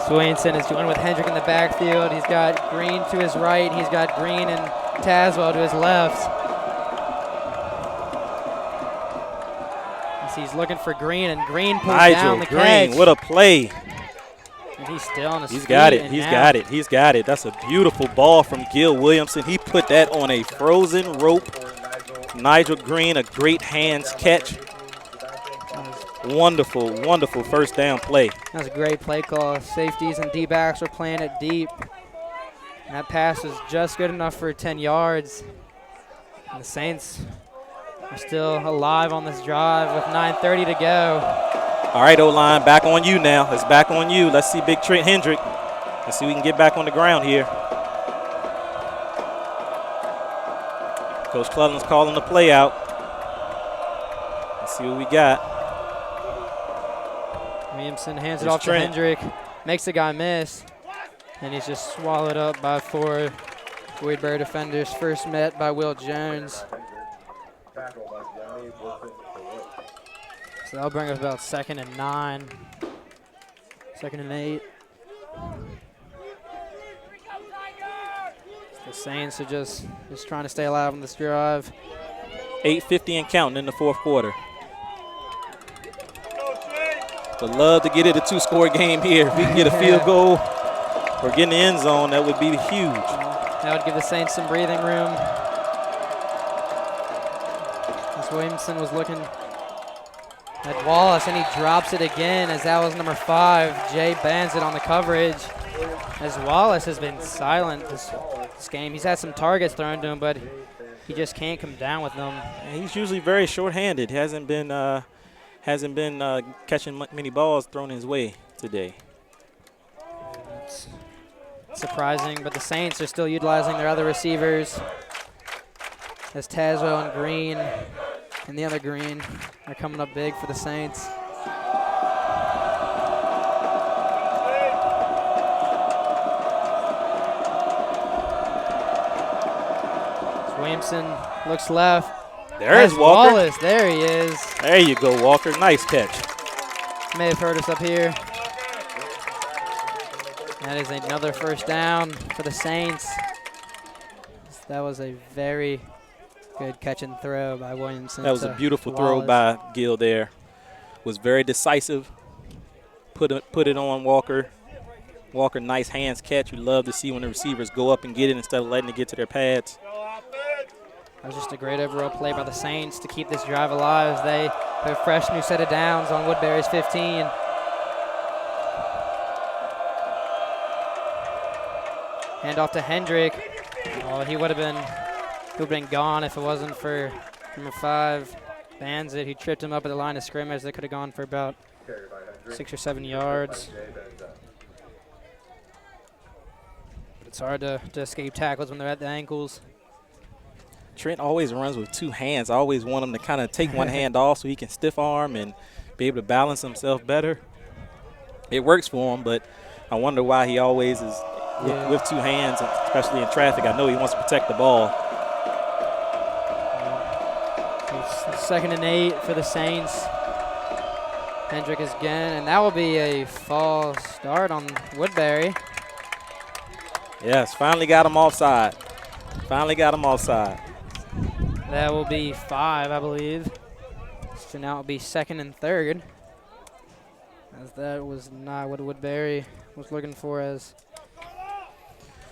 Williamson is joined with Hendrick in the backfield. He's got Green to his right. He's got Green and Tazwell to his left. As he's looking for Green, and Green pulls down the Green, catch. what a play. And he's still on his feet. He's got it. He's got it. He's got it. That's a beautiful ball from Gil Williamson. He put that on a frozen rope. Nigel Green, a great hands catch. Wonderful, wonderful first down play. That was a great play call. Safeties and D-backs were playing it deep. And that pass was just good enough for 10 yards. And the Saints are still alive on this drive with 9:30 to go. All right, O-line, back on you now. It's back on you. Let's see big Trent Hendrick. Let's see if we can get back on the ground here. Coach Cleveland's calling the play out. Let's see what we got. Williamson hands it There's off Trent. to Hendrick. Makes the guy miss. And he's just swallowed up by 4 Woodberry defenders. First met by Will Jones. So that'll bring us about 2nd and 9. 2nd and 8. The Saints are just trying to stay alive on this drive. 8:50 and counting in the fourth quarter. Would love to get it a 2-score game here. If we can get a field goal or get in the end zone, that would be huge. That would give the Saints some breathing room. As Williamson was looking at Wallace, and he drops it again as that was number 5. Jay bans it on the coverage. As Wallace has been silent this game. He's had some targets thrown to him, but he just can't come down with them. And he's usually very short-handed. Hasn't been catching many balls thrown his way today. It's surprising, but the Saints are still utilizing their other receivers. As Tazwell and Green and the other Green are coming up big for the Saints. Williamson looks left. There's Walker. Wallace. There he is. There you go, Walker. Nice catch. May have hurt us up here. That is another first down for the Saints. That was a very good catch and throw by Williamson. That was a beautiful throw by Gill there. Was very decisive. Put it on Walker. Walker, nice hands catch. You love to see when the receivers go up and get it instead of letting it get to their pads. That was just a great overall play by the Saints to keep this drive alive as they have a fresh new set of downs on Woodberry's 15. Hand off to Hendrick. Oh, he would have been gone if it wasn't for number 5, Banzit, who tripped him up at the line of scrimmage. They could have gone for about 6 or 7 yards. But it's hard to escape tackles when they're at the ankles. Trent always runs with 2 hands. I always want him to kind of take one hand off so he can stiff arm and be able to balance himself better. It works for him, but I wonder why he always is with 2 hands, especially in traffic. I know he wants to protect the ball. It's 2nd and 8 for the Saints. Hendrick is again, and that will be a false start on Woodberry. Yes, finally got him offside. Finally got him offside. That will be 5, I believe. So now it'll be 2nd and 3rd. As that was not what Woodberry was looking for, as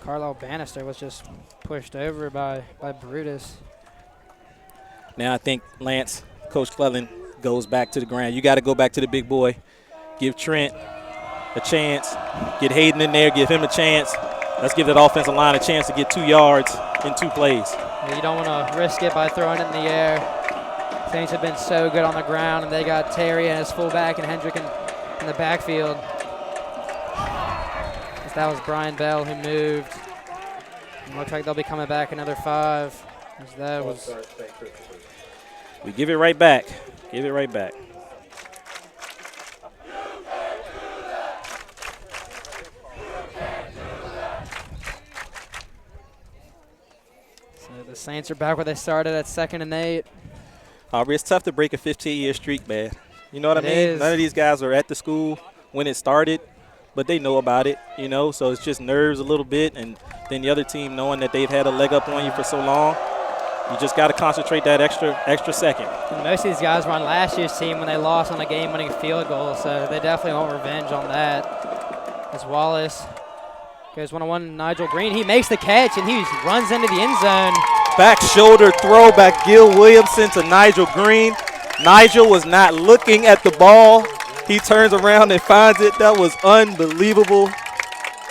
Carlisle Bannister was just pushed over by Brutus. Now I think Lance, Coach Cleveland, goes back to the ground. You got to go back to the big boy. Give Trent a chance. Get Hayden in there. Give him a chance. Let's give that offensive line a chance to get 2 yards in 2 plays. You don't want to risk it by throwing it in the air. Saints have been so good on the ground, and they got Terry and his fullback and Hendrick in the backfield. That was Brian Bell who moved. And looks like they'll be coming back another 5. As that was. We give it right back. Give it right back. So the Saints are back where they started at 2nd and 8. Aubrey, it's tough to break a 15-year streak, man. You know what I mean? Is. None of these guys are at the school when it started, but they know about it, you know, so it's just nerves a little bit, and then the other team knowing that they've had a leg up on you for so long. You just got to concentrate that extra second. And most of these guys were on last year's team when they lost on a game-winning field goal, so they definitely want revenge on that. as Wallace goes one-on-one. Nigel Green, he makes the catch, and he runs into the end zone. Back shoulder throw by Gil Williamson to Nigel Green. Nigel was not looking at the ball. He turns around and finds it. That was unbelievable.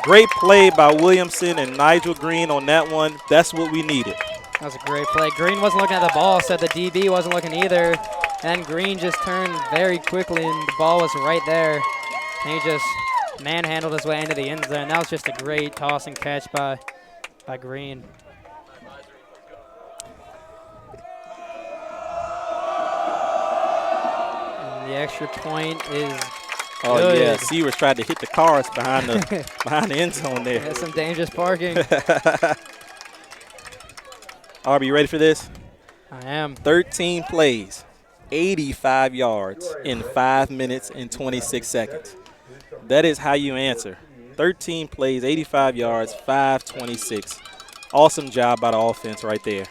Great play by Williamson and Nigel Green on that one. That's what we needed. That was a great play. Green wasn't looking at the ball, so the DB wasn't looking either. And Green just turned very quickly, and the ball was right there. And he just manhandled his way into the end zone. That was just a great toss and catch by Green. And the extra point is Oh, good. yeah. Seavers tried to hit the cars behind the end zone there. That's some dangerous parking. Arby, you ready for this? I am. 13 plays, 85 yards in 5 minutes and 26 seconds. That is how you answer. 13 plays, 85 yards, 5:26. Awesome job by the offense right there.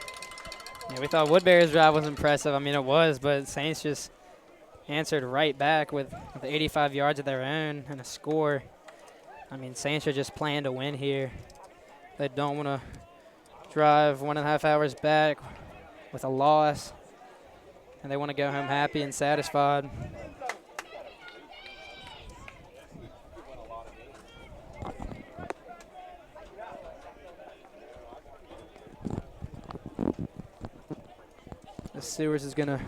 Yeah, we thought Woodberry's drive was impressive. I mean, it was, but Saints just answered right back with 85 yards of their own and a score. I mean, Saints are just playing to win here. They don't want to drive 1.5 hours back with a loss, and they want to go home happy and satisfied. The Sewers is going to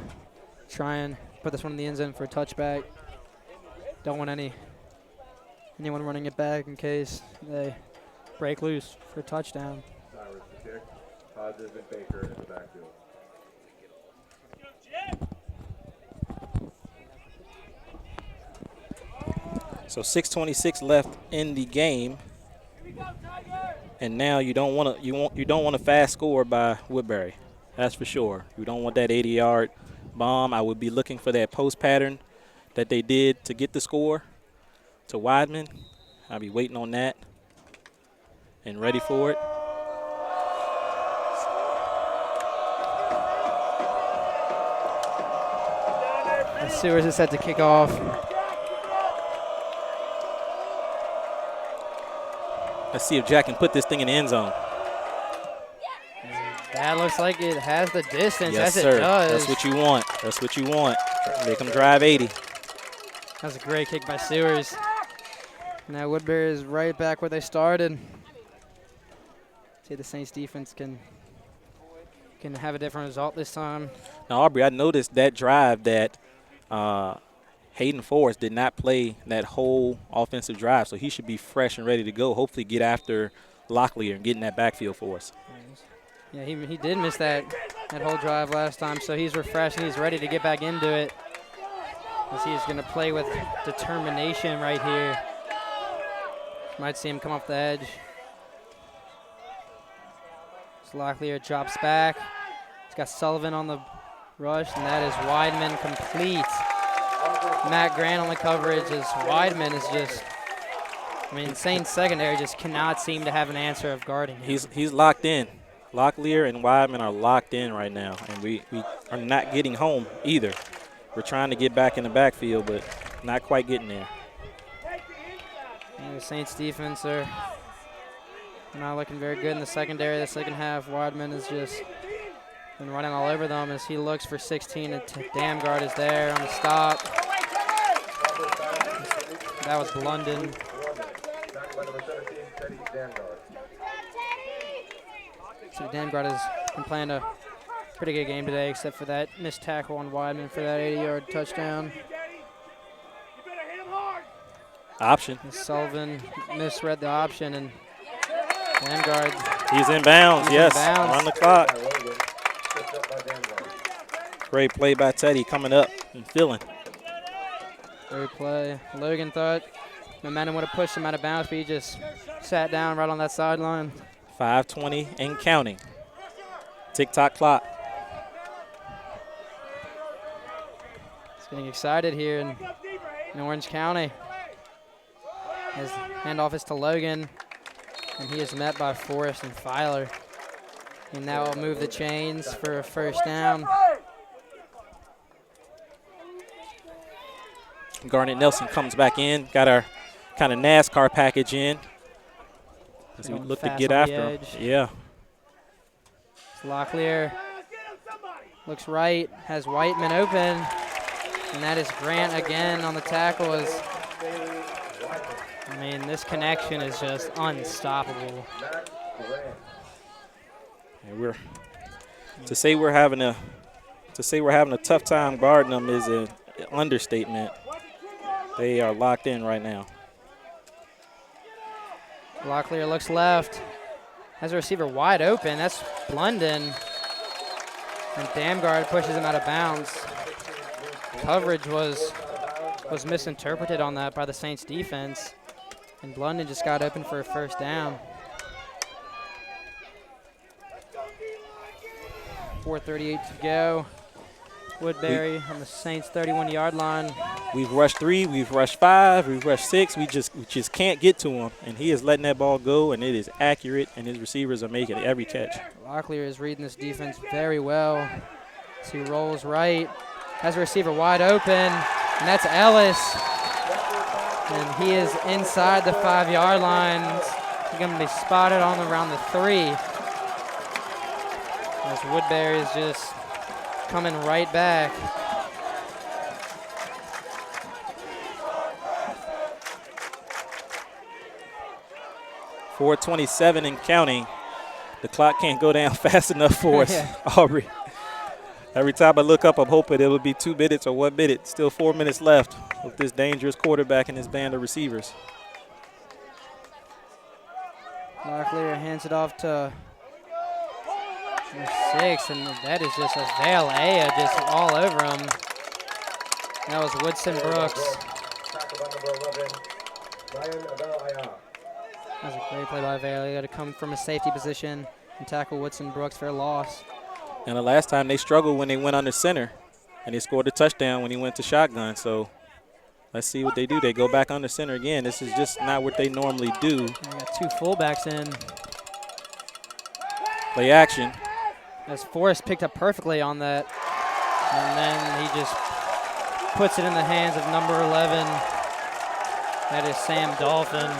try and put this one in the end zone for a touchback. Don't want anyone running it back in case they break loose for a touchdown. Cyrus the kick. Hodges and Baker in the backfield. So 6:26 left in the game, and now you don't want a fast score by Woodberry. That's for sure. You don't want that 80-yard bomb. I would be looking for that post pattern that they did to get the score to Weidman. I'll be waiting on that and ready for it. And Sewers is set to kick off. Let's see if Jack can put this thing in the end zone. That looks like it has the distance, Yes, as sir. it does. That's what you want. That's what you want. Make them drive 80. That's a great kick by Sewers. Now Woodbury is right back where they started. See, the Saints defense can have a different result this time. Now, Aubrey, I noticed that drive that Hayden Forrest did not play that whole offensive drive, so he should be fresh and ready to go. Hopefully get after Locklear and get in that backfield for us. Yeah, he did miss that whole drive last time, so he's refreshed and he's ready to get back into it. As he's going to play with determination right here. Might see him come off the edge. So Locklear drops back. He's got Sullivan on the rush, and that is Weidman complete. Matt Grant on the coverage as Weidman is just, I mean, Saints secondary just cannot seem to have an answer of guarding him. He's locked in. Locklear and Weidman are locked in right now, and we are not getting home either. We're trying to get back in the backfield, but not quite getting there. And the Saints defense are not looking very good in the secondary. The second half, Weidman has just been running all over them as he looks for 16, and Damgard is there on the stop. That was London. So Damgard has been playing a pretty good game today, except for that missed tackle on Weidman for that 80-yard touchdown. Option. And Sullivan misread the option, and Damgard. He's in bounds, yes. In bounds. On the clock. Great play by Teddy coming up and filling. Great play. Logan thought momentum would have pushed him out of bounds, but he just sat down right on that sideline. 5:20 and counting. Tick-tock clock. It's getting excited here in Orange County. His handoff is to Logan, and he is met by Forrest and Filer. And that will move the chains for a first down. Garnett Nelson comes back in. Got our kind of NASCAR package in as we Going look to fast get on the after him. edge. Yeah. Locklear looks right, has Whiteman open, and that is Grant again on the tackle. I mean, this connection is just unstoppable. And to say we're having a tough time guarding them is an understatement. They are locked in right now. Locklear looks left, has a receiver wide open. That's Blunden, and Damgard pushes him out of bounds. Coverage was misinterpreted on that by the Saints defense, and Blunden just got open for a first down. 4:38 to go. Woodberry on the Saints 31-yard line. We've rushed 3, we've rushed 5, we've rushed 6. We just can't get to him, and he is letting that ball go, and it is accurate, and his receivers are making every catch. Locklear is reading this defense very well. So he rolls right, has a receiver wide open, and that's Ellis. And he is inside the 5-yard line. He's going to be spotted on around the 3. As Woodberry is just coming right back. .427 and counting. The clock can't go down fast enough for us, Aubrey. Every time I look up, I'm hoping it will be 2 minutes or 1 minute. Still 4 minutes left with this dangerous quarterback and his band of receivers. Locklear hands it off to number 6, and that is just a Vale Aya just all over him. That was Woodson Brooks. That was a great play by Vale. He got to come from a safety position and tackle Woodson Brooks for a loss. And the last time they struggled when they went under center, and they scored a touchdown when he went to shotgun. So let's see what they do. They go back under center again. This is just not what they normally do. They got 2 fullbacks in. Play action. As Forrest picked up perfectly on that. And then he just puts it in the hands of number 11. That is Sam Dolphin.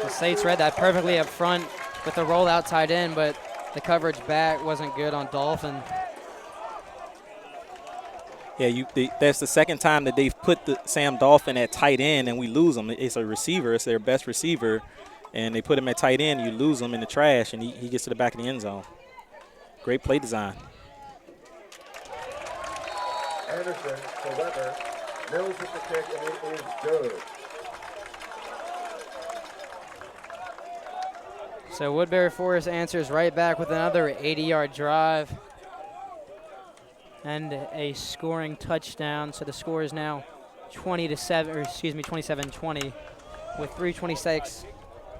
The Saints read that perfectly up front with the rollout tight end, but the coverage back wasn't good on Dolphin. Yeah, that's the second time that they've put Sam Dolphin at tight end and we lose him. It's a receiver. It's their best receiver. And they put him at tight end, you lose him in the trash, and he gets to the back of the end zone. Great play design. Anderson to Weber. Mills with the kick, and it is good. So Woodberry Forest answers right back with another 80-yard drive and a scoring touchdown. So the score is now 27-20 with 3:26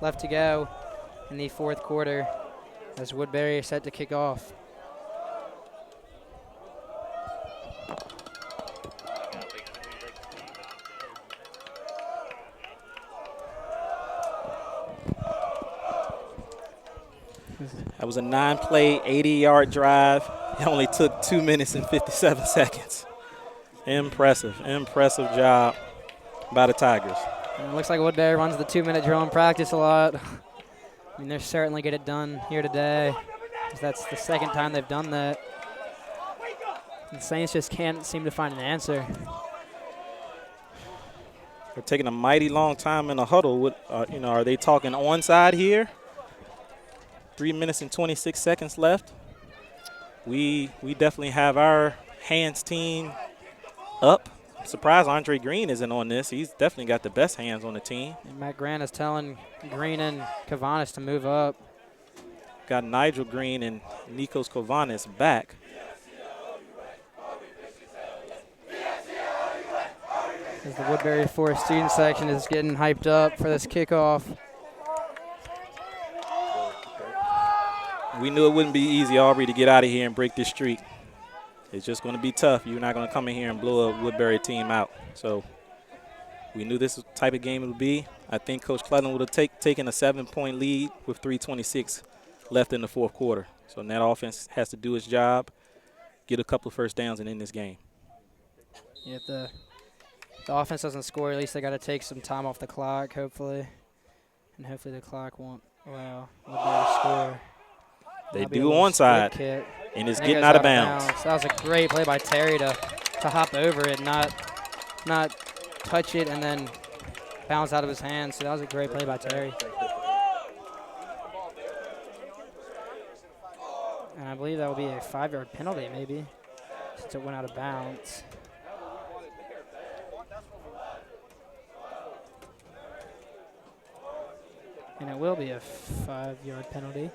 left to go in the 4th quarter as Woodberry is set to kick off. That was a 9-play, 80-yard drive. It only took 2 minutes and 57 seconds. Impressive job by the Tigers. And it looks like Woodberry runs the 2-minute drill in practice a lot. I mean, they're certainly get it done here today. That's the second time they've done that. The Saints just can't seem to find an answer. They're taking a mighty long time in a huddle. Are they talking onside here? 3 minutes and 26 seconds left. We definitely have our hands team up. I'm surprised Andre Green isn't on this. He's definitely got the best hands on the team. And Matt Grant is telling Green and Kavanis to move up. Got Nigel Green and Nikos Kavanis back. As the Woodberry Forest student section is getting hyped up for this kickoff. We knew it wouldn't be easy, Aubrey, to get out of here and break this streak. It's just going to be tough. You're not going to come in here and blow a Woodberry team out. So we knew this type of game it would be. I think Coach Cleveland would have taken a 7-point lead with 3:26 left in the 4th quarter. So that offense has to do its job, get a couple of first downs, and end this game. You have to the offense doesn't score, at least they got to take some time off the clock, hopefully. And hopefully the clock won't allow Woodberry to score. They That'll be a do little onside, squib kick. and it's And it getting goes out of bounds. That was a great play by Terry to hop over it, not touch it, and then bounce out of his hands. So that was a great play by Terry. And I believe that will be a 5-yard penalty, maybe, since it went out of bounds. And it will be a 5-yard penalty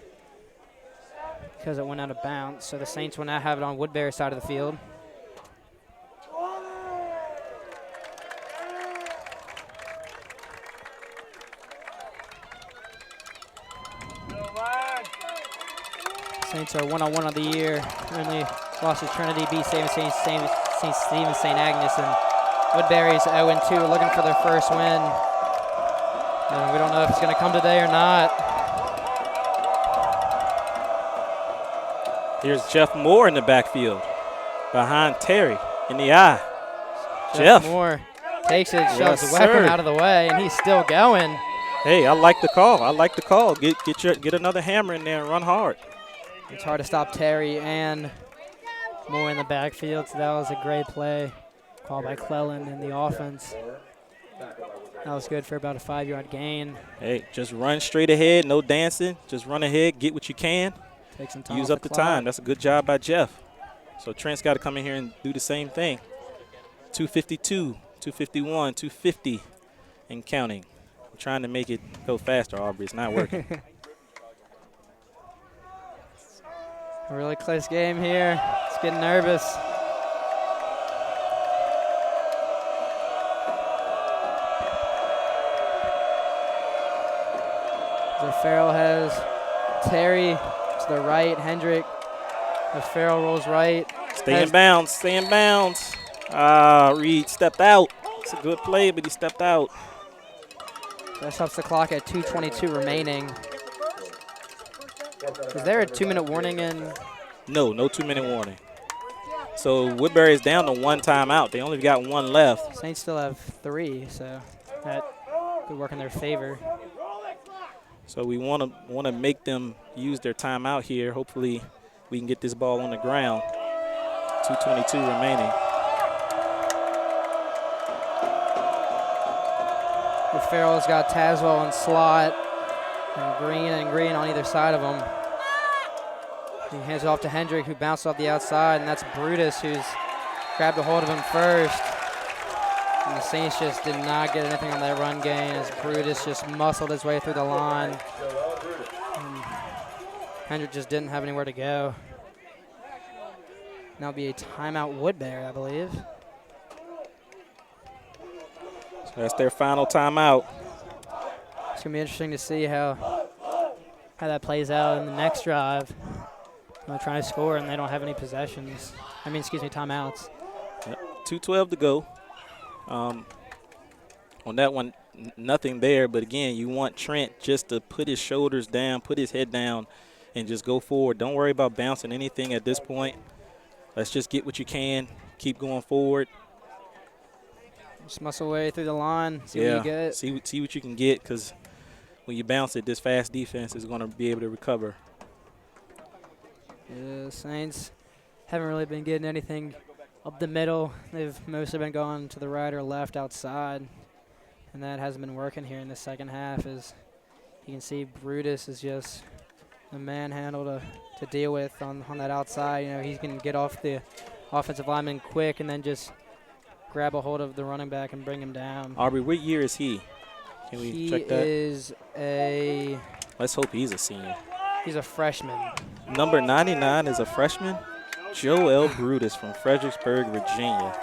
because it went out of bounds. So the Saints will now have it on Woodberry's side of the field. Saints are 1-on-1 of the year. Only lost to Trinity, B. St. Stephen, St. Agnes, and Woodberry's 0-2, looking for their first win. And we don't know if it's going to come today or not. Here's Jeff Moore in the backfield, behind Terry in the eye. Jeff Moore takes it, shoves Yes, the weapon sir. out of the way, and he's still going. Hey, I like the call. I like the call. Get another hammer in there and run hard. It's hard to stop Terry and Moore in the backfield, so that was a great play called by Cleland in the offense. That was good for about a 5-yard gain. Hey, just run straight ahead, no dancing. Just run ahead, get what you can. Take some time Use off up the clock. time. That's a good job by Jeff. So Trent's got to come in here and do the same thing. 252, 251, 250, and counting. I'm trying to make it go faster, Aubrey. It's not working. A really close game here. It's getting nervous. So Farrell has Terry to the right, Hendrick. The Farrell rolls right. Stay in bounds, stay in bounds. Reed stepped out. It's a good play, but he stepped out. That stops the clock at 2:22 remaining. Is there a 2-minute warning in? No 2-minute warning. So Woodberry is down to 1 timeout. They only got 1 left. Saints still have 3, so that could work in their favor. So we want to make them use their timeout here. Hopefully we can get this ball on the ground. 2:22 remaining. The Farrell's got Tazwell and Slot and Green on either side of him. He hands it off to Hendrick, who bounced off the outside, and that's Brutus, who's grabbed a hold of him first. And the Saints just did not get anything on that run game as Brutus just muscled his way through the line. And Hendrick just didn't have anywhere to go. Now it'll be a timeout Woodberry, I believe. So that's their final timeout. It's going to be interesting to see how that plays out in the next drive. They're trying to score, and they don't have any possessions. Timeouts. Yep. 2:12 to go. On that one, nothing there. But, again, you want Trent just to put his shoulders down, put his head down, and just go forward. Don't worry about bouncing anything at this point. Let's just get what you can. Keep going forward. Just muscle way through the line, see what you get. See what you can get, because when you bounce it, this fast defense is going to be able to recover. Yeah, the Saints haven't really been getting anything up the middle. They've mostly been going to the right or left outside, and that hasn't been working here in the second half. As you can see, Brutus is just a manhandle to deal with on that outside. You know, he can get off the offensive lineman quick and then just grab a hold of the running back and bring him down. Aubrey, what year is he? Can we check that? Let's hope he's a senior. He's a freshman. Number 99 is a freshman? Joel Brutus from Fredericksburg, Virginia.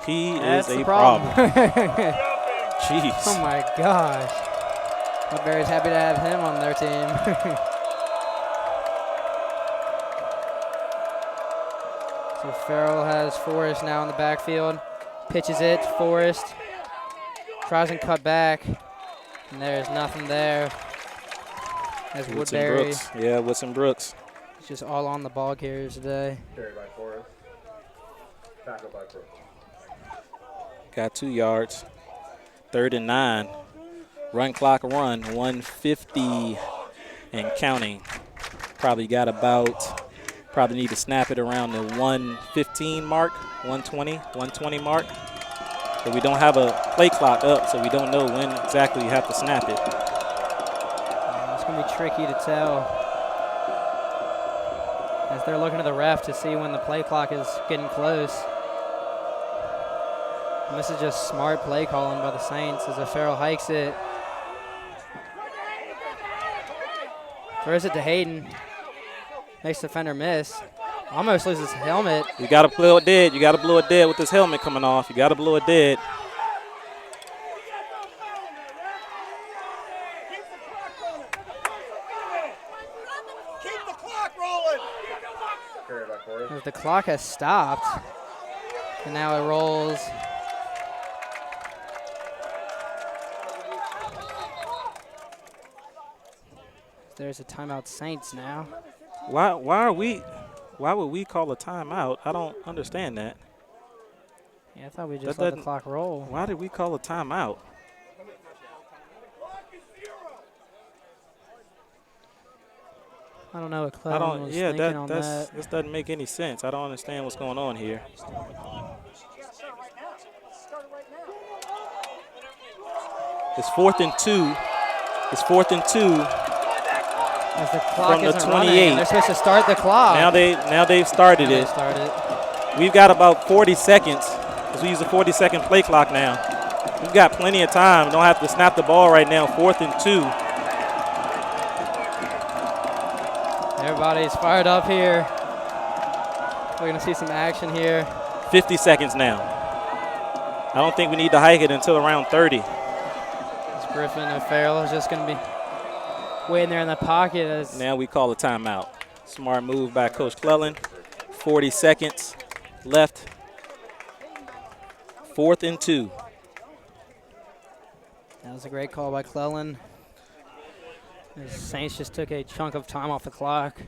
He That's is the a problem. Jeez. Oh, my gosh. Woodberry's happy to have him on their team. So Farrell has Forrest now in the backfield. Pitches it to Forrest. Tries and cut back. And there's nothing there. As Woodson Woodberry Brooks. Yeah, Woodson Brooks. is just all on the ball carriers today. Carried by Forrest. Tackled by Brooks. Got 2 yards. 3rd and 9. Run clock run, 150 and counting. Probably need to snap it around the 115 mark, 120 mark. But we don't have a play clock up, so we don't know when exactly you have to snap it. It's going to be tricky to tell as they're looking to the ref to see when the play clock is getting close. And this is just smart play calling by the Saints as Farrell hikes it. Throws it to Hayden. Makes the defender miss. Almost loses his helmet. You got to blow it dead. You got to blow it dead with this helmet coming off. You got to blow it dead. Keep the clock rolling. As the clock has stopped, and now it rolls. There's a timeout Saints now. Why would we call a timeout? I don't understand that. Yeah, I thought we just let the clock roll. Why did we call a timeout? I don't know what Cleveland was thinking on that. This doesn't make any sense. I don't understand what's going on here. It's 4th and 2. It's 4th and 2. As the clock from the isn't 28. running, they're supposed to start the clock. Now they've started it. We've got about 40 seconds because we use a 40-second play clock now. We've got plenty of time. Don't have to snap the ball right now. 4th and 2. Everybody's fired up here. We're going to see some action here. 50 seconds now. I don't think we need to hike it until around 30. As Griffin and Farrell is just going to be waiting there in the pocket. Now we call a timeout. Smart move by Coach Clellan. 40 seconds left. 4th and 2. That was a great call by Clellan. The Saints just took a chunk of time off the clock.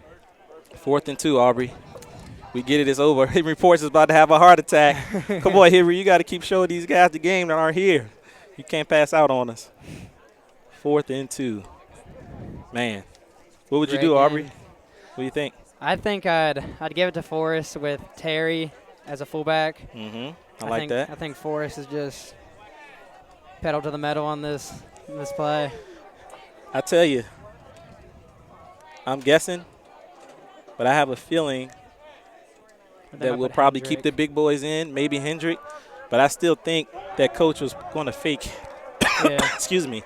4th and 2, Aubrey. We get it, it's over. Henry Ports is about to have a heart attack. Come on, Henry, you got to keep showing these guys the game that aren't here. You can't pass out on us. 4th and 2. Man, what would you do, Aubrey? What do you think? I think I'd give it to Forrest with Terry as a fullback. I like that. I think Forrest is just pedal to the metal on this play. I tell you, I'm guessing, but I have a feeling that we'll probably keep the big boys in, maybe Hendrick, but I still think that coach was going to fake. Yeah. Excuse me.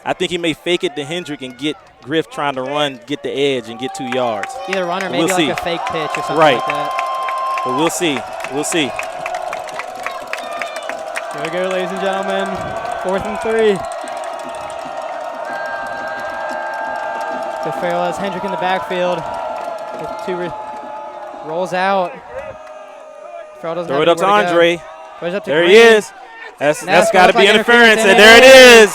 I think he may fake it to Hendrick and get Griff trying to run, get the edge, and get 2 yards. Either run or maybe we'll a fake pitch or something like that. But we'll see. We'll see. Here we go, ladies and gentlemen. 4th and 3. So Farrell has Hendrick in the backfield. Rolls out. Farrell doesn't Throw it up to Andre. There he is. That's got to be interference, and there it is.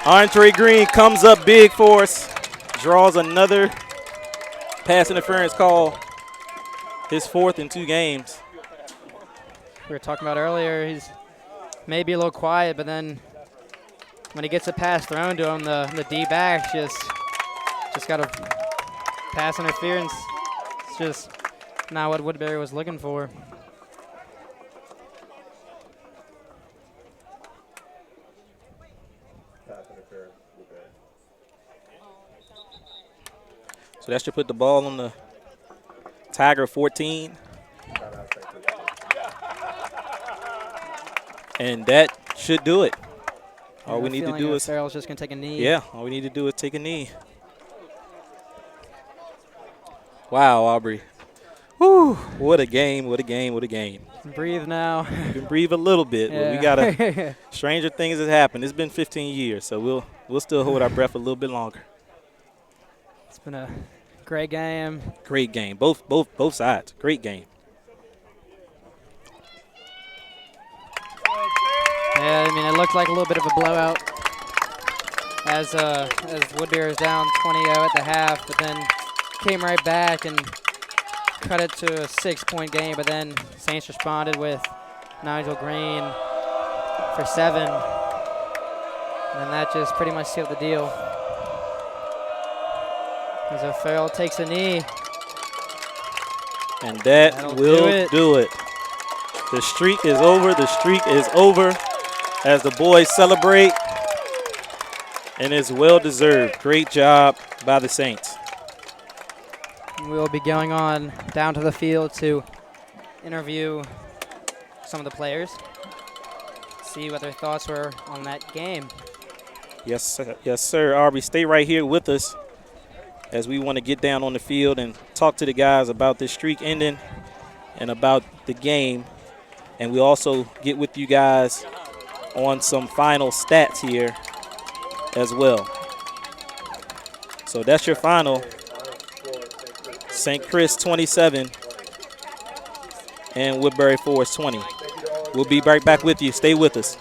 Andre Green comes up big for us, draws another pass interference call. His 4th in 2 games. We were talking about earlier, he's maybe a little quiet, but then when he gets a pass thrown to him, the D-back just got a pass interference. It's just not what Woodberry was looking for. So that should put the ball on the Tiger 14. And that should do it. All we need to do is Farrell's just going to take a knee. Yeah, all we need to do is take a knee. Wow, Aubrey. Whew, what a game, what a game, what a game. Breathe now. You can breathe a little bit, but we got to – stranger things have happened. It's been 15 years, so we'll still hold our breath a little bit longer. It's been a great game. Great game. Both sides. Great game. Yeah, I mean, it looked like a little bit of a blowout as Woodberry is down 20-0 at the half, but then came right back and cut it to a 6-point game. But then Saints responded with Nigel Green for 7. And that just pretty much sealed the deal. As O'Farrell takes a knee. And that That'll will do it. The streak is over. The streak is over as the boys celebrate. And it's well-deserved. Great job by the Saints. We'll be going on down to the field to interview some of the players, see what their thoughts were on that game. Yes, sir. Yes, sir. Aubrey, stay right here with us as we want to get down on the field and talk to the guys about this streak ending and about the game. And we also get with you guys on some final stats here as well. So that's your final. St. Chris 27 and Woodberry Forest 20. We'll be right back with you. Stay with us.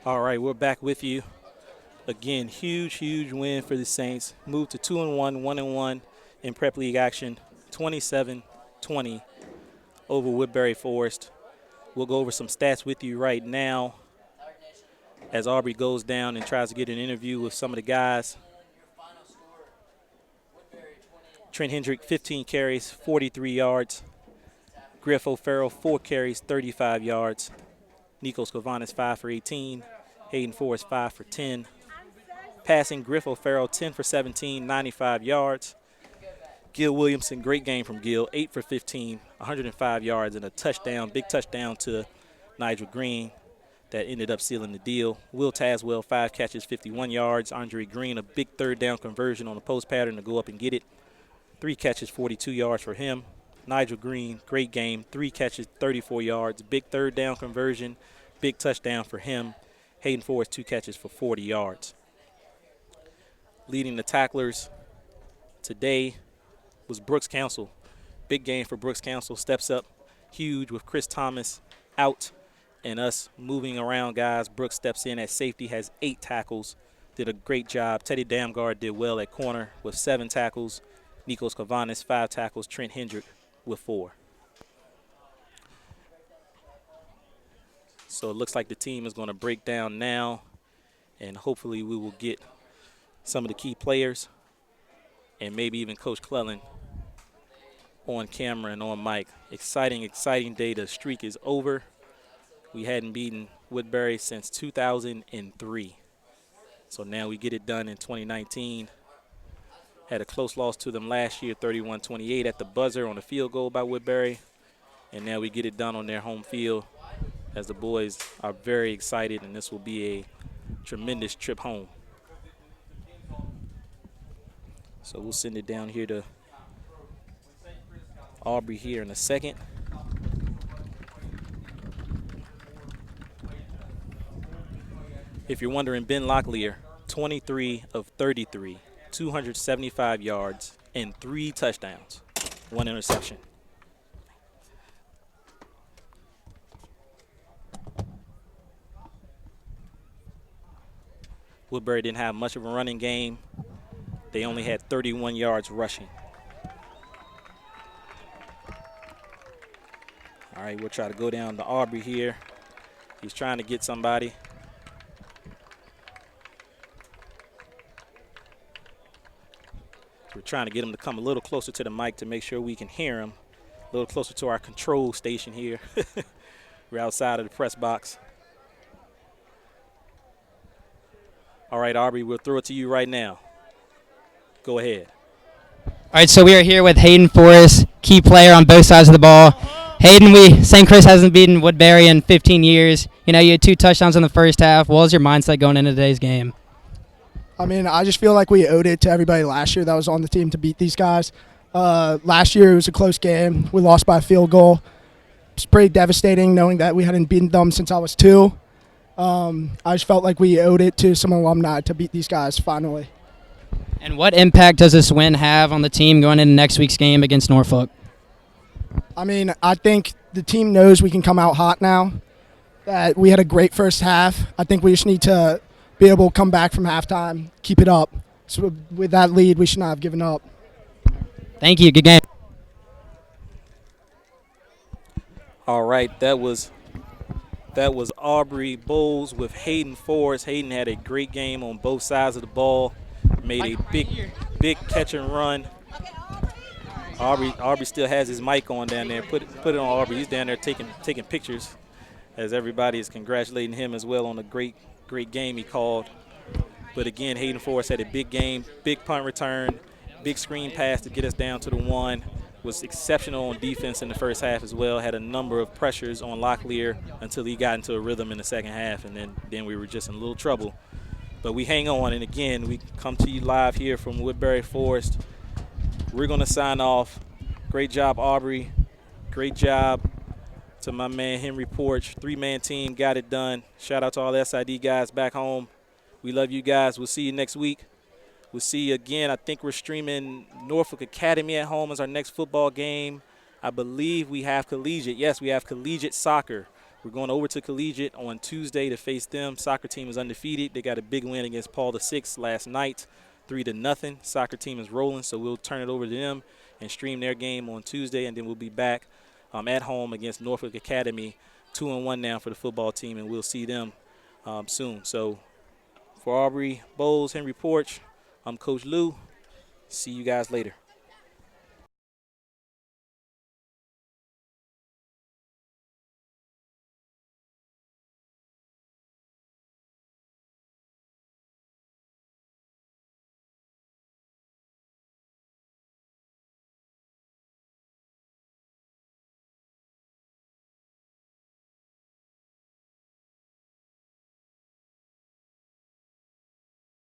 All right, we're back with you. Again, huge win for the Saints. Moved to 2-1, 1-1 in prep league action, 27-20 over Woodberry Forest. We'll go over some stats with you right now as Aubrey goes down and tries to get an interview with some of the guys. Trent Hendrick, 15 carries, 43 yards. Griff O'Farrell, 4 carries, 35 yards. Nico Scovanis, 5 for 18. Hayden Forrest, 5 for 10. Passing, Griff O'Farrell, 10 for 17, 95 yards. Gil Williamson, great game from Gil, 8 for 15, 105 yards and a touchdown, big touchdown to Nigel Green that ended up sealing the deal. Will Taswell, 5 catches, 51 yards. Andre Green, a big third down conversion on the post pattern to go up and get it. 3 catches, 42 yards for him. Nigel Green, great game, 3 catches, 34 yards, big third down conversion, big touchdown for him. Hayden Forrest, 2 catches for 40 yards. Leading the tacklers today was Brooks Council. Big game for Brooks Council, steps up huge with Chris Thomas out and us moving around guys. Brooks steps in at safety, has 8 tackles, did a great job. Teddy Damgard did well at corner with 7 tackles. Nikos Kavanis, 5 tackles. Trent Hendrick with 4. So it looks like the team is going to break down now, and hopefully we will get some of the key players and maybe even Coach Clellan on camera and on mic. Exciting, exciting day. The streak is over. We hadn't beaten Woodberry since 2003. So now we get it done in 2019. Had a close loss to them last year, 31-28 at the buzzer on a field goal by Woodberry. And now we get it done on their home field as the boys are very excited, and this will be a tremendous trip home. So we'll send it down here to Aubrey here in a second. If you're wondering, Ben Locklear, 23 of 33, 275 yards, and 3 touchdowns, 1 interception. Woodberry didn't have much of a running game. They only had 31 yards rushing. All right, we'll try to go down to Aubrey here. He's trying to get somebody. We're trying to get him to come a little closer to the mic to make sure we can hear him. A little closer to our control station here. We're outside of the press box. All right, Aubrey, we'll throw it to you right now. Go ahead. All right, so we are here with Hayden Forrest, key player on both sides of the ball. Hayden, St. Chris hasn't beaten Woodberry in 15 years. You know, you had 2 touchdowns in the first half. What was your mindset going into today's game? I mean, I just feel like we owed it to everybody last year that was on the team to beat these guys. Last year it was a close game. We lost by a field goal. It's pretty devastating knowing that we hadn't beaten them since I was 2. I just felt like we owed it to some alumni to beat these guys finally. And what impact does this win have on the team going into next week's game against Norfolk? I mean, I think the team knows we can come out hot now, that we had a great first half. I think we just need to be able to come back from halftime, keep it up. So with that lead, we should not have given up. Thank you. Good game. All right, that was Aubrey Bowles with Hayden Forrest. Hayden had a great game on both sides of the ball. Made a big catch and run. Aubrey still has his mic on down there. Put it on Aubrey. He's down there taking pictures as everybody is congratulating him as well on a great game he called. But again, Hayden Forrest had a big game, big punt return, big screen pass to get us down to the 1. Was exceptional on defense in the first half as well. Had a number of pressures on Locklear until he got into a rhythm in the second half, and then we were just in a little trouble. But we hang on, and again, we come to you live here from Woodberry Forest. We're going to sign off. Great job, Aubrey. Great job to my man Henry Porch. 3-man team, got it done. Shout out to all the SID guys back home. We love you guys. We'll see you next week. We'll see you again. I think we're streaming Norfolk Academy at home as our next football game. I believe we have collegiate. Yes, we have collegiate soccer. We're going over to collegiate on Tuesday to face them. Soccer team is undefeated. They got a big win against Paul VI last night, 3-0. Soccer team is rolling, so we'll turn it over to them and stream their game on Tuesday, and then we'll be back at home against Norfolk Academy, 2-1 now for the football team, and we'll see them soon. So for Aubrey Bowles, Henry Porch, I'm Coach Lou. See you guys later.